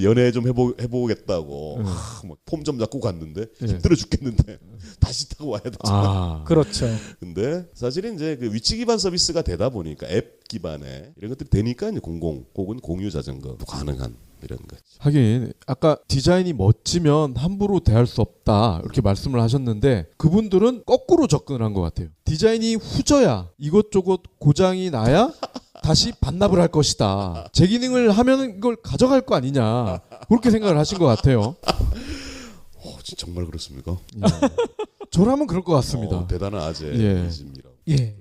연애 좀 해보겠다고 폼 좀 잡고 갔는데 예. 힘들어 죽겠는데 다시 타고 와야 되잖아. 아, 그렇죠. 근데 사실은 이제 그 위치 기반 서비스가 되다 보니까 앱 기반에 이런 것들이 되니까 이제 공공 혹은 공유 자전거도 가능한 이런 거죠. 하긴 아까 디자인이 멋지면 함부로 대할 수 없다 이렇게 말씀을 하셨는데 그분들은 거꾸로 접근을 한 것 같아요. 디자인이 후져야 이것저것 고장이 나야 다시 반납을 할 것이다. 재기능을 하면 이걸 가져갈 거 아니냐 그렇게 생각을 하신 것 같아요. 정말 그렇습니까? 예. 저라면 그럴 것 같습니다. 대단한 아재이십니다. 예.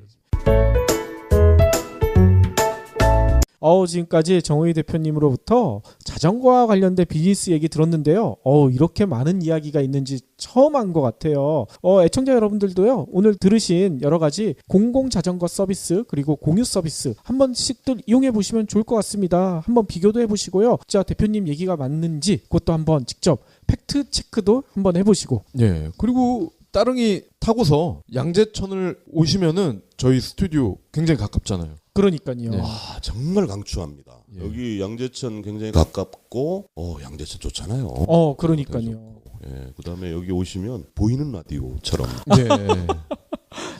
지금까지 정호희 대표님으로부터 자전거와 관련된 비즈니스 얘기 들었는데요. 이렇게 많은 이야기가 있는지 처음 한 것 같아요. 애청자 여러분들도요. 오늘 들으신 여러 가지 공공 자전거 서비스 그리고 공유 서비스 한 번씩들 이용해 보시면 좋을 것 같습니다. 한번 비교도 해보시고요. 진짜 대표님 얘기가 맞는지 그것도 한번 직접 팩트 체크도 한번 해보시고. 예. 그리고 따릉이 타고서 양재천을 오시면은 저희 스튜디오 굉장히 가깝잖아요. 그러니까요. 예. 정말 강추합니다. 예. 여기 양재천 굉장히 가깝고 양재천 좋잖아요. 그러니까요. 예, 그다음에 여기 오시면 보이는 라디오처럼 예.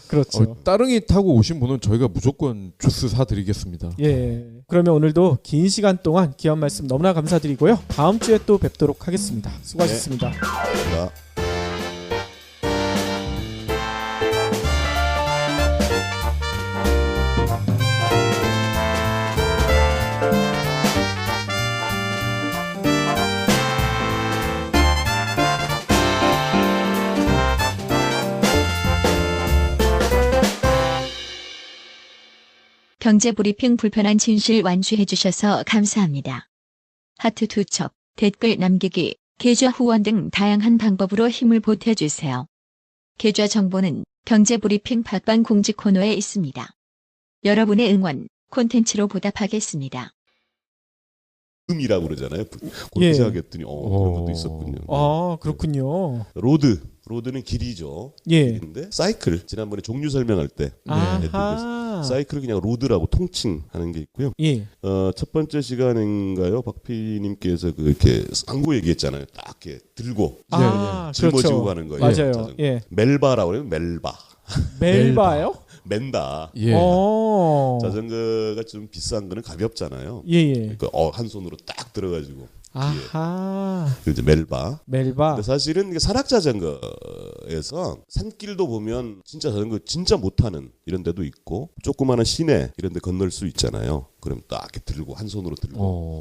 그렇죠. 따릉이 타고 오신 분은 저희가 무조건 주스 사드리겠습니다. 예. 그러면 오늘도 긴 시간 동안 귀한 말씀 너무나 감사드리고요. 다음 주에 또 뵙도록 하겠습니다. 수고하셨습니다. 제가 경제 브리핑 불편한 진실 완수해 주셔서 감사합니다. 하트 투척, 댓글 남기기, 계좌 후원 등 다양한 방법으로 힘을 보태주세요. 계좌 정보는 경제 브리핑 팟빵 공지 코너에 있습니다. 여러분의 응원, 콘텐츠로 보답하겠습니다. 이라고 그러잖아요. 그렇게 예. 생각했더니 그런 것도 있었군요. 그렇군요. 로드는 길이죠. 예. 근데 사이클 지난번에 종류 설명할 때 아하. 사이클을 그냥 로드라고 통칭하는 게 있고요. 예. 첫 번째 시간인가요? 박P님께서 그렇게 쌍구 얘기했잖아요. 딱 이렇게 들고 짊어지고 그렇죠. 가는 거예요. 맞아요. 자전거. 예. 멜바라고 해요. 멜바. 멜바요? 맨다. 예. 자전거가 좀 비싼 거는 가볍잖아요. 예. 그러니까 한 손으로 딱 들어가지고 아하. 그 이제 멜바. 멜바. 근데 사실은 이게 산악 자전거에서 산길도 보면 진짜 자전거 진짜 못하는 이런 데도 있고 조그마한 시내 이런 데 건널 수 있잖아요. 그럼 딱 이렇게 들고 한 손으로 들고.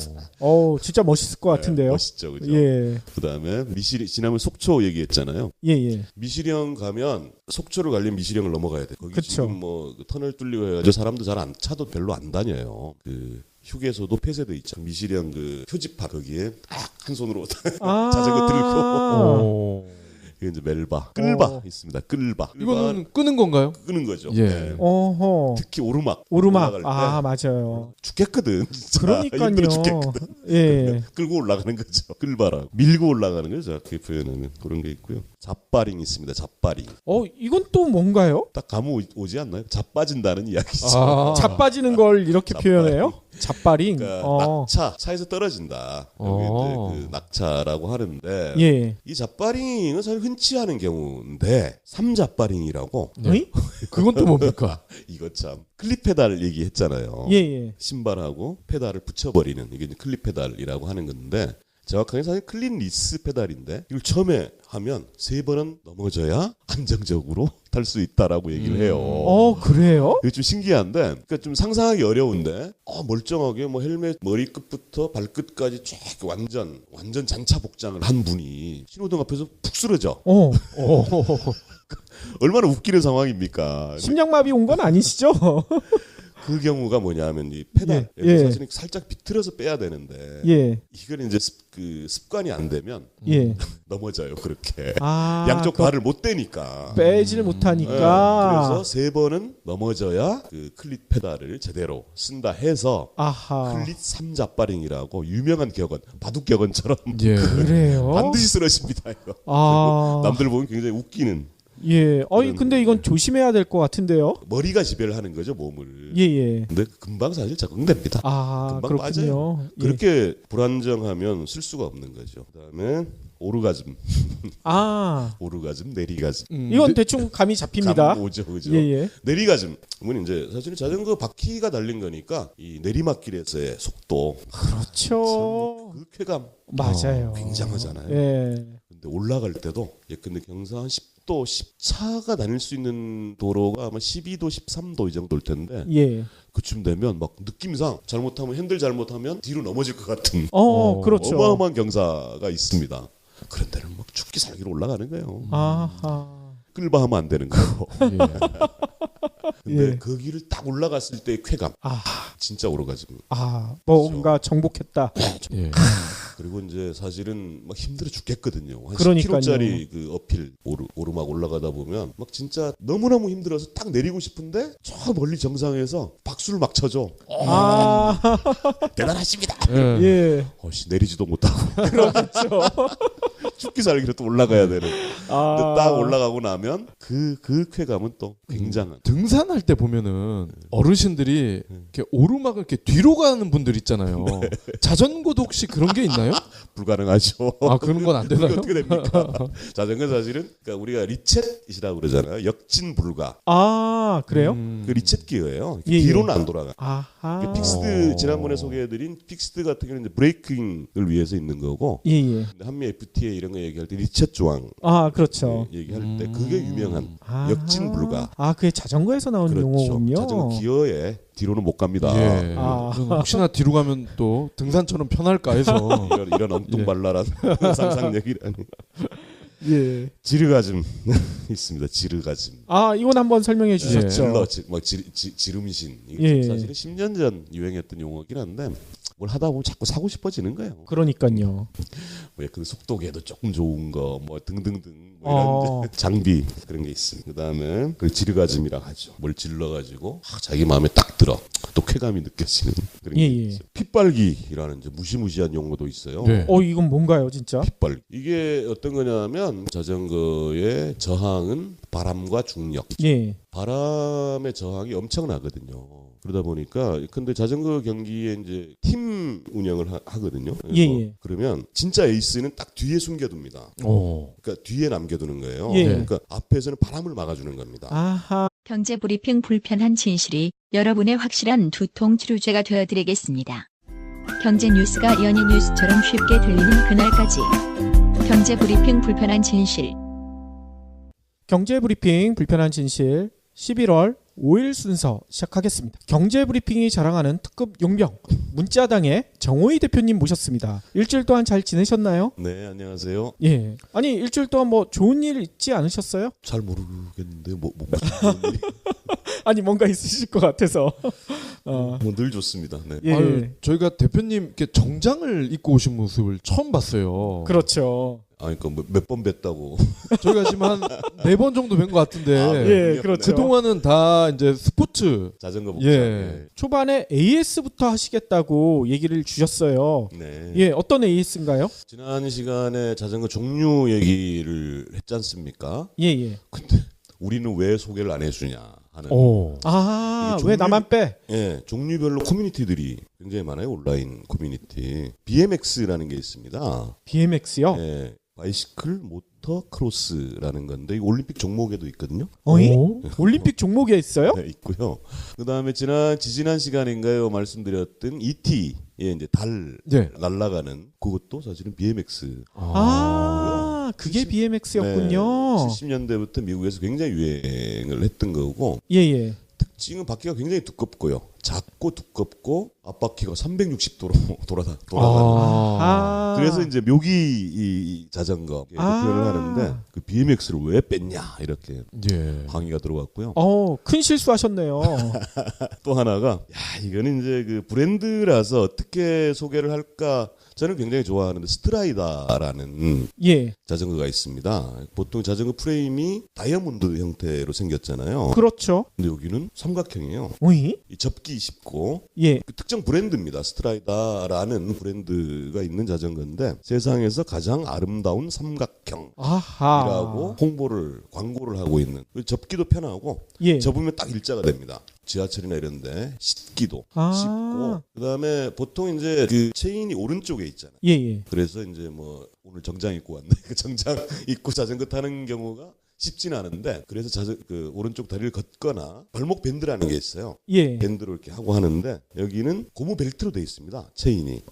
진짜 멋있을 것 같은데요. 멋있죠, 그죠? 예. 그다음에 지난번 속초 얘기했잖아요. 예. 미시령 가면 속초를 가려면 미시령을 넘어가야 돼. 거기 그쵸. 지금 뭐 터널 뚫리고 해가지고 사람도 잘 안 차도 별로 안 다녀요. 그 휴게소도 폐쇄돼 있죠. 미시령 그 표지판 거기에 딱 한 손으로 자전거 들고. 이게 이제 멜바, 끌바 있습니다. 끌바. 이거는 끄는 건가요? 끄는 거죠. 예. 네. 어허. 특히 오르막. 오르막. 올라갈 때 맞아요. 죽겠거든. 진짜. 그러니까요. 힘들어 죽겠거든. 예. 끌고 올라가는 거죠. 끌바라고. 밀고 올라가는 거죠. 그 표현하면 그런 게 있고요. 잡바링 있습니다. 잡바링. 이건 또 뭔가요? 딱 가면 오지 않나요? 자빠진다는 이야기죠. 자빠지는 걸 이렇게 잡바링. 표현해요? 잡바링. 그러니까 낙차, 차에서 떨어진다. 여기 이제 그 낙차라고 하는데 예. 이 잡바링은 사실 흔치 않은 경우인데 삼잡바링이라고. 네. 그건 또 뭡니까? 이거 참 클립 페달 얘기했잖아요. 예. 신발하고 페달을 붙여버리는 이게 이제 클립 페달이라고 하는 건데 정확하게 사실 클린 리스 페달인데 이걸 처음에 하면 3번은 넘어져야 안정적으로 탈 수 있다라고 얘기를 해요. 그래요? 이게 좀 신기한데, 그러니까 좀 상상하기 어려운데, 멀쩡하게 뭐 헬멧 머리끝부터 발끝까지 쫙 완전 잔차 복장을 한 분이 신호등 앞에서 푹 쓰러져. 얼마나 웃기는 상황입니까? 심장마비 온 건 아니시죠? 그 경우가 뭐냐면 이 페달 사실은 살짝 비틀어서 빼야 되는데 이건 이제 습관이 안 되면 넘어져요. 그렇게 양쪽 발을 못 대니까 빼지를 못하니까. 그래서 3번은 넘어져야 그 클릿 페달을 제대로 쓴다 해서 클릿 3자빠링이라고 유명한 격언, 바둑 격언처럼 그래요? 반드시 쓰러집니다. 이거. 남들 보면 굉장히 웃기는. 근데 이건 조심해야 될 것 같은데요. 머리가 지배를 하는 거죠, 몸을. 근데 금방 사실 적응됩니다. 금방 그렇군요. 빠져요. 그렇게 불안정하면 쓸 수가 없는 거죠. 그다음에 오르가즘. 오르가즘, 내리가즘. 이건 대충 감이 잡힙니다. 감 오죠, 그죠. 내리가즘은 이제 사실은 자전거 바퀴가 달린 거니까 이 내리막길에서의 속도. 그렇죠. 그 쾌감. 맞아요. 굉장하잖아요. 근데 올라갈 때도 근데 경사 한 10도 10차가 다닐 수 있는 도로가 아마 12도 13도 이 정도일 텐데 그쯤 되면 막 느낌상 잘못하면 핸들 잘못하면 뒤로 넘어질 것 같은 그렇죠. 어마어마한 경사가 있습니다. 그런 데는 막 죽기 살기로 올라가는 거예요. 끌바 하면 안 되는 거고. 근데 그 길을 딱 올라갔을 때의 쾌감. 진짜 오르가즘. 뭔가 정복했다. 그리고 이제 사실은 막 힘들어 죽겠거든요. 한 그러니까요. 10km짜리 그 어필 오르막 올라가다 보면 막 진짜 너무너무 힘들어서 딱 내리고 싶은데 저 멀리 정상에서 박수를 막 쳐줘. 대단하십니다. 내리지도 못하고. 그렇죠. 죽기 살기로 또 올라가야 되는. 근데 딱 올라가고 나면 그 쾌감은 또 굉장한. 등산할 때 보면은 어르신들이 이렇게 오르막을 이렇게 뒤로 가는 분들 있잖아요. 자전거도 혹시 그런 게 있나요? 불가능하죠. 그런 건 안 되나요? 어떻게 됩니까? 자전거 사실은 그러니까 우리가 리쳇이라고 그러잖아요. 역진 불가. 그래요? 그 리쳇 기어예요. 뒤로는 안 돌아가. 아하. 픽스드 지난번에 소개해드린 픽스드 같은 경우는 이제 브레이킹을 위해서 있는 거고. 예. 근데 한미 FTA 이런 거 얘기할 때 리쳇 조항. 그렇죠. 얘기할 때 그게 유명한 역진 불가. 그게 자전거에서 나온 그렇죠. 용어군요. 자전거 기어에 뒤로는 못 갑니다. 예. 혹시나 뒤로 가면 또 등산처럼 편할까 해서 이런 엉뚱발랄한 상상력이라니. 예. 지르가즘 있습니다. 지르가즘. 이건 한번 설명해 주셨죠. 막 지름신. 예. 사실은 10년 전 유행했던 용어긴 한데 뭘 하다 보면 자꾸 사고 싶어지는 거예요. 그러니까요. 그 속도계도 조금 좋은 거, 뭐 등등등 뭐 이런 장비 그런 게 있습니다. 그다음에 그 지르가즘이라 하죠. 뭘 질러가지고 자기 마음에 딱 들어. 또 쾌감이 느껴지는 그런 게 있죠. 핏발기라는 이제 무시무시한 용어도 있어요. 이건 뭔가요, 진짜? 핏발기. 이게 어떤 거냐면 자전거의 저항은 바람과 중력. 바람의 저항이 엄청나거든요. 그러다 보니까 근데 자전거 경기에 이제 팀 운영을 하거든요. 그러면 진짜 에이스는 딱 뒤에 숨겨둡니다. 그러니까 뒤에 남겨두는 거예요. 그러니까 앞에서는 바람을 막아주는 겁니다. 경제 브리핑 불편한 진실이 여러분의 확실한 두통 치료제가 되어드리겠습니다. 경제 뉴스가 연예 뉴스처럼 쉽게 들리는 그날까지. 경제 브리핑 불편한 진실. 경제 브리핑 불편한 진실 11월 5일 순서 시작하겠습니다. 경제 브리핑이 자랑하는 특급 용병 문자당의 정호희 대표님 모셨습니다. 일주일 동안 잘 지내셨나요? 네, 안녕하세요. 아니 일주일 동안 뭐 좋은 일 있지 않으셨어요? 잘 모르겠는데 뭐 아니 뭔가 있으실 것 같아서. 늘 좋습니다. 네. 저희가 대표님 이렇게 정장을 입고 오신 모습을 처음 봤어요. 그렇죠. 그러니까 몇 번 뵀다고. 저희가 지금 한 4번 정도 뵌 것 같은데. 그렇죠. 그동안은 다 이제 스포츠 자전거 복장. 초반에 AS부터 하시겠다고 얘기를 주셨어요. 어떤 AS인가요? 지난 시간에 자전거 종류 얘기를 했지 않습니까? 근데 우리는 왜 소개를 안 해주냐 하는. 왜 나만 빼? 종류별로 커뮤니티들이 굉장히 많아요. 온라인 커뮤니티. BMX라는 게 있습니다. BMX요? 바이시클 모터 크로스라는 건데 이 올림픽 종목에도 있거든요. 어이? 오? 올림픽 종목에 있어요? 네, 있고요. 그다음에 지난 시간인가요 말씀드렸던 ET의 이제 달 네. 날아가는 그것도 사실은 BMX. 그게 70 BMX였군요. 70년대부터 미국에서 굉장히 유행을 했던 거고 예예. 특징은 바퀴가 굉장히 두껍고요. 작고 두껍고 앞바퀴가 360도로 돌아다니는. 그래서 이제 묘기 이 자전거 표현을 하는데 그 BMX를 왜 뺐냐 이렇게 예. 항의가 들어왔고요. 큰 실수하셨네요. 또 하나가 이거는 이제 그 브랜드라서 어떻게 소개를 할까 저는 굉장히 좋아하는데 스트라이다라는 예. 자전거가 있습니다. 보통 자전거 프레임이 다이아몬드 형태로 생겼잖아요. 그렇죠. 근데 여기는 삼각형이에요. 어이? 이 접기 쉽고 예. 그 특정 브랜드입니다. 스트라이다라는 브랜드가 있는 자전거인데 세상에서 가장 아름다운 삼각형이라고 아하. 광고를 하고 있는. 접기도 편하고 예. 접으면 딱 일자가 됩니다. 지하철이나 이런데 씻기도 쉽고 그다음에 보통 이제 그 체인이 오른쪽에 있잖아요. 예예. 그래서 이제 뭐 오늘 정장 입고 왔네. 그 정장 입고 자전거 타는 경우가 쉽지는 않은데 그래서 그 오른쪽 다리를 걷거나 발목 밴드라는 게 있어요. 예. 밴드로 이렇게 하고 하는데 여기는 고무 벨트로 돼 있습니다. 체인이.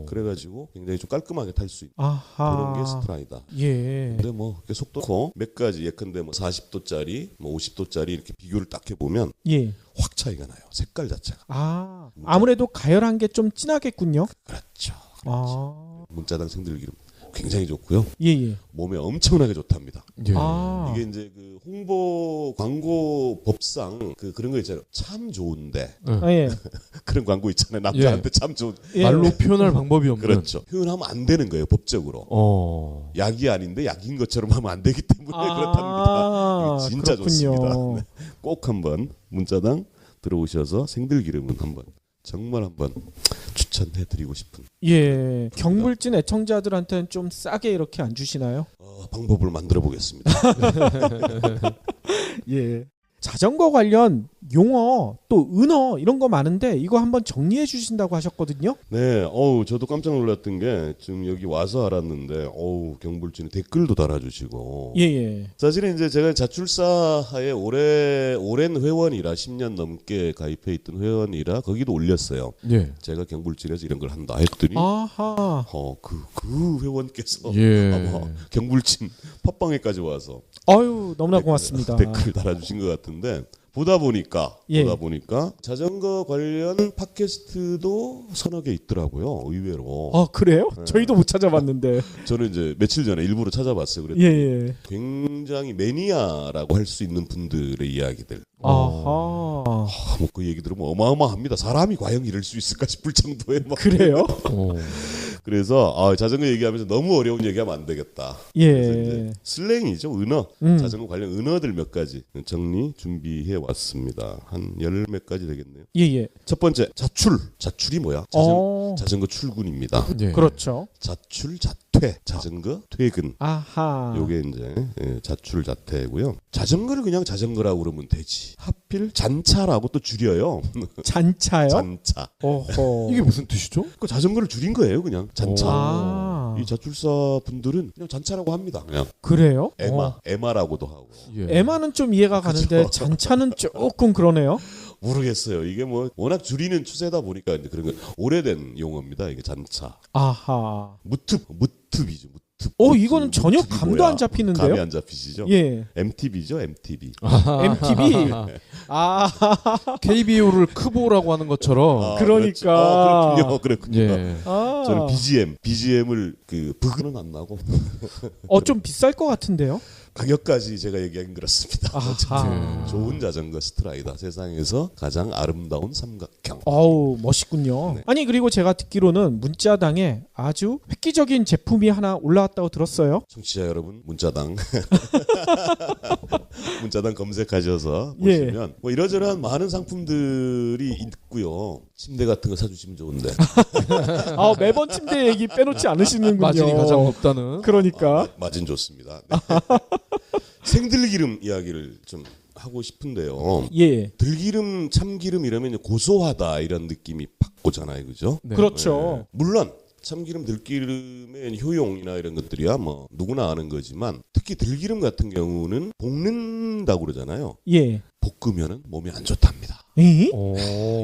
그래가지고 굉장히 좀 깔끔하게 탈 수 있는 아하. 그런 게 스트라이다. 예. 근데 뭐 속도 몇 가지 예컨대 뭐 40도짜리, 뭐 50도짜리 이렇게 비교를 딱 해보면 예. 확 차이가 나요. 색깔 자체가. 아무래도 가열한 게 좀 진하겠군요. 그렇죠. 아. 문자당 생들기름 굉장히 좋고요. 예예. 몸에 엄청나게 좋답니다. 예. 이게 이제 그 홍보 광고 법상 그런 거 있잖아요. 참 좋은데 예. 그런 광고 있잖아요. 남자한테 참 좋은. 예. 말로 표현할 방법이 없는. 그렇죠. 표현하면 안 되는 거예요. 법적으로. 약이 아닌데 약인 것처럼 하면 안 되기 때문에 그렇답니다. 이게 진짜 그렇군요. 좋습니다. 네. 꼭 한번 문자당 들어오셔서 생들기름은 정말 한번 추천해드리고 싶은. 예. 경물진 애청자들한테는 좀 싸게 이렇게 안 주시나요? 방법을 만들어 보겠습니다. 예. 자전거 관련 용어 또 은어 이런 거 많은데 이거 한번 정리해 주신다고 하셨거든요. 네, 저도 깜짝 놀랐던 게 지금 여기 와서 알았는데, 경불진에 댓글도 달아주시고. 예예. 사실은 이제 제가 자출사에 오랜 회원이라 10년 넘게 가입해 있던 회원이라 거기도 올렸어요. 예. 제가 경불진에서 이런 걸 한다 했더니, 아하. 그 회원께서 예. 아마 경불진 팟빵에까지 와서 아유 너무나 고맙습니다. 댓글 달아주신 것 같은데. 보다 보니까 자전거 관련 팟캐스트도 서너 개 있더라고요. 의외로. 그래요? 네. 저희도 못 찾아봤는데. 저는 이제 며칠 전에 일부러 찾아봤어요. 그랬더니 예예. 굉장히 매니아라고 할 수 있는 분들의 이야기들. 아하. 뭐 그 얘기 들으면 어마어마합니다. 사람이 과연 이럴 수 있을까 싶을 정도의 막. 그래요? 그래서 자전거 얘기하면서 너무 어려운 얘기하면 안 되겠다. 그래서 예. 이제 슬랭이죠. 은어. 자전거 관련 은어들 몇 가지 정리 준비해 왔습니다. 한 열 몇 가지 되겠네요. 예예. 첫 번째 자출이 뭐야? 자전거 출근입니다. 예. 그렇죠. 자출 자퇴 자전거 퇴근. 아하. 요게 이제 자출 자퇴고요. 자전거를 그냥 자전거라고 그러면 되지. 하필 잔차라고 또 줄여요. 잔차요? 잔차. 오호. 이게 무슨 뜻이죠? 그 자전거를 줄인 거예요, 그냥 잔차. 아. 이 자출사 분들은 그냥 잔차라고 합니다. 그냥 그래요? 에마라고도 하고. 예. 에마는 좀 이해가 가는데 그쵸. 잔차는 조금 그러네요. 모르겠어요. 이게 뭐 워낙 줄이는 추세다 보니까 이제 그런 거 오래된 용어입니다. 이게 잔차. 아하. 무트비죠. 무트. 이거는 전혀 감도 안 잡히는데요? 감이 안 잡히시죠? 예. MTB죠, MTB. MTV. KBO를 크보라고 하는 것처럼. 그러니까. 그렇죠. 그렇군요. 예. 저는 BGM을 브그는 안 나고 좀 비쌀 것 같은데요? 가격까지 제가 얘기하긴 그렇습니다. 아하. 좋은 자전거 스트라이다. 세상에서 가장 아름다운 삼각형. 멋있군요. 네. 아니 그리고 제가 듣기로는 문자당에 아주 획기적인 제품이 하나 올라왔다고 들었어요. 청취자 여러분, 문자당 검색하셔서 예. 보시면 뭐 이러저러한 많은 상품들이 있고요. 침대 같은 거 사주시면 좋은데. 매번 침대 얘기 빼놓지 않으시는군요. 마진이 가장 높다는. 그러니까. 마진 좋습니다. 네. 생들기름 이야기를 좀 하고 싶은데요. 예. 들기름, 참기름 이러면 고소하다 이런 느낌이 팍 오잖아요, 그죠? 네. 그렇죠. 물론 참기름, 들기름의 효용이나 이런 것들이야 뭐 누구나 아는 거지만 특히 들기름 같은 경우는 볶는다고 그러잖아요. 예. 볶으면은 몸에 안 좋답니다. 에?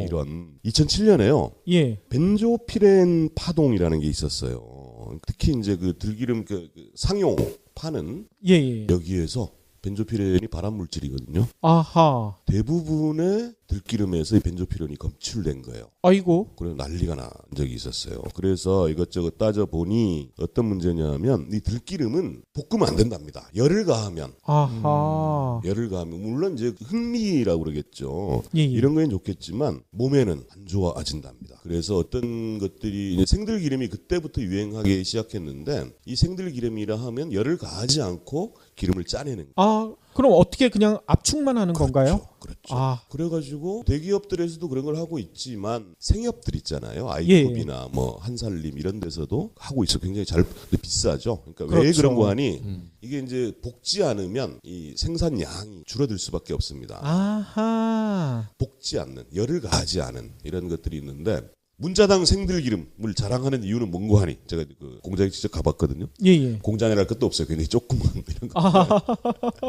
이런 2007년에요. 예. 벤조피렌 파동이라는 게 있었어요. 특히 이제 그 들기름 그 상용 파는 예. 여기에서 벤조피렌이 발암 물질이거든요. 아하. 대부분의 들기름에서 이 벤조피렌이 검출된 거예요. 아이고. 그래서 난리가 난 적이 있었어요. 그래서 이것저것 따져보니 어떤 문제냐면 이 들기름은 볶으면 안 된답니다. 열을 가하면. 아하. 열을 가하면 물론 이제 흥미라고 그러겠죠. 예. 이런 거엔 좋겠지만 몸에는 안 좋아진답니다. 그래서 어떤 것들이 이제 생들기름이 그때부터 유행하기 시작했는데 이 생들기름이라 하면 열을 가하지 않고 기름을 짜내는 거예요. 아, 그럼 어떻게 그냥 압축만 하는 건가요? 그렇죠. 아. 그래가지고 대기업들에서도 그런 걸 하고 있지만 생협들 있잖아요. 아이컵이나 뭐 한살림 이런 데서도 하고 있어. 굉장히 잘 비싸죠. 그러니까 왜 그렇죠. 그런 거 하니? 이게 이제 볶지 않으면 이 생산량이 줄어들 수밖에 없습니다. 아하. 볶지 않는, 열을 가하지 않은 이런 것들이 있는데 문자당 생들기름을 자랑하는 이유는 뭔고 하니? 제가 그 공장에 직접 가봤거든요. 예. 공장이랄 것도 없어요. 굉장히 조그만 이런 거.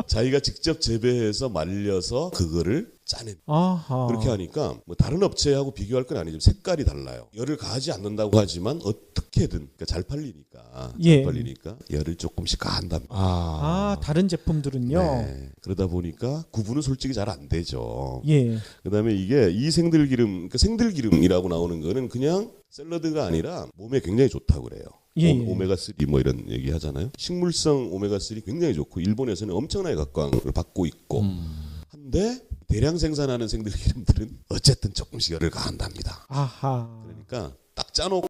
자기가 직접 재배해서 말려서 그거를 짜낸. 아하. 그렇게 하니까 뭐 다른 업체하고 비교할 건 아니지만 색깔이 달라요. 열을 가하지 않는다고 하지만 어떻게든 그러니까 잘 팔리니까 예. 잘 팔리니까 열을 조금씩 가한답니다. 아, 다른 제품들은요. 네. 그러다 보니까 구분은 솔직히 잘 안 되죠. 예. 그다음에 이게 이 생들기름, 그러니까 생들기름이라고 나오는 거는 그냥 샐러드가 아니라 몸에 굉장히 좋다고 그래요. 예. 오메가3 뭐 이런 얘기 하잖아요. 식물성 오메가3 굉장히 좋고 일본에서는 엄청나게 각광을 받고 있고 한데 대량 생산하는 생들기름들은 어쨌든 조금씩 열을 가한답니다. 아하. 그러니까 딱 짜놓고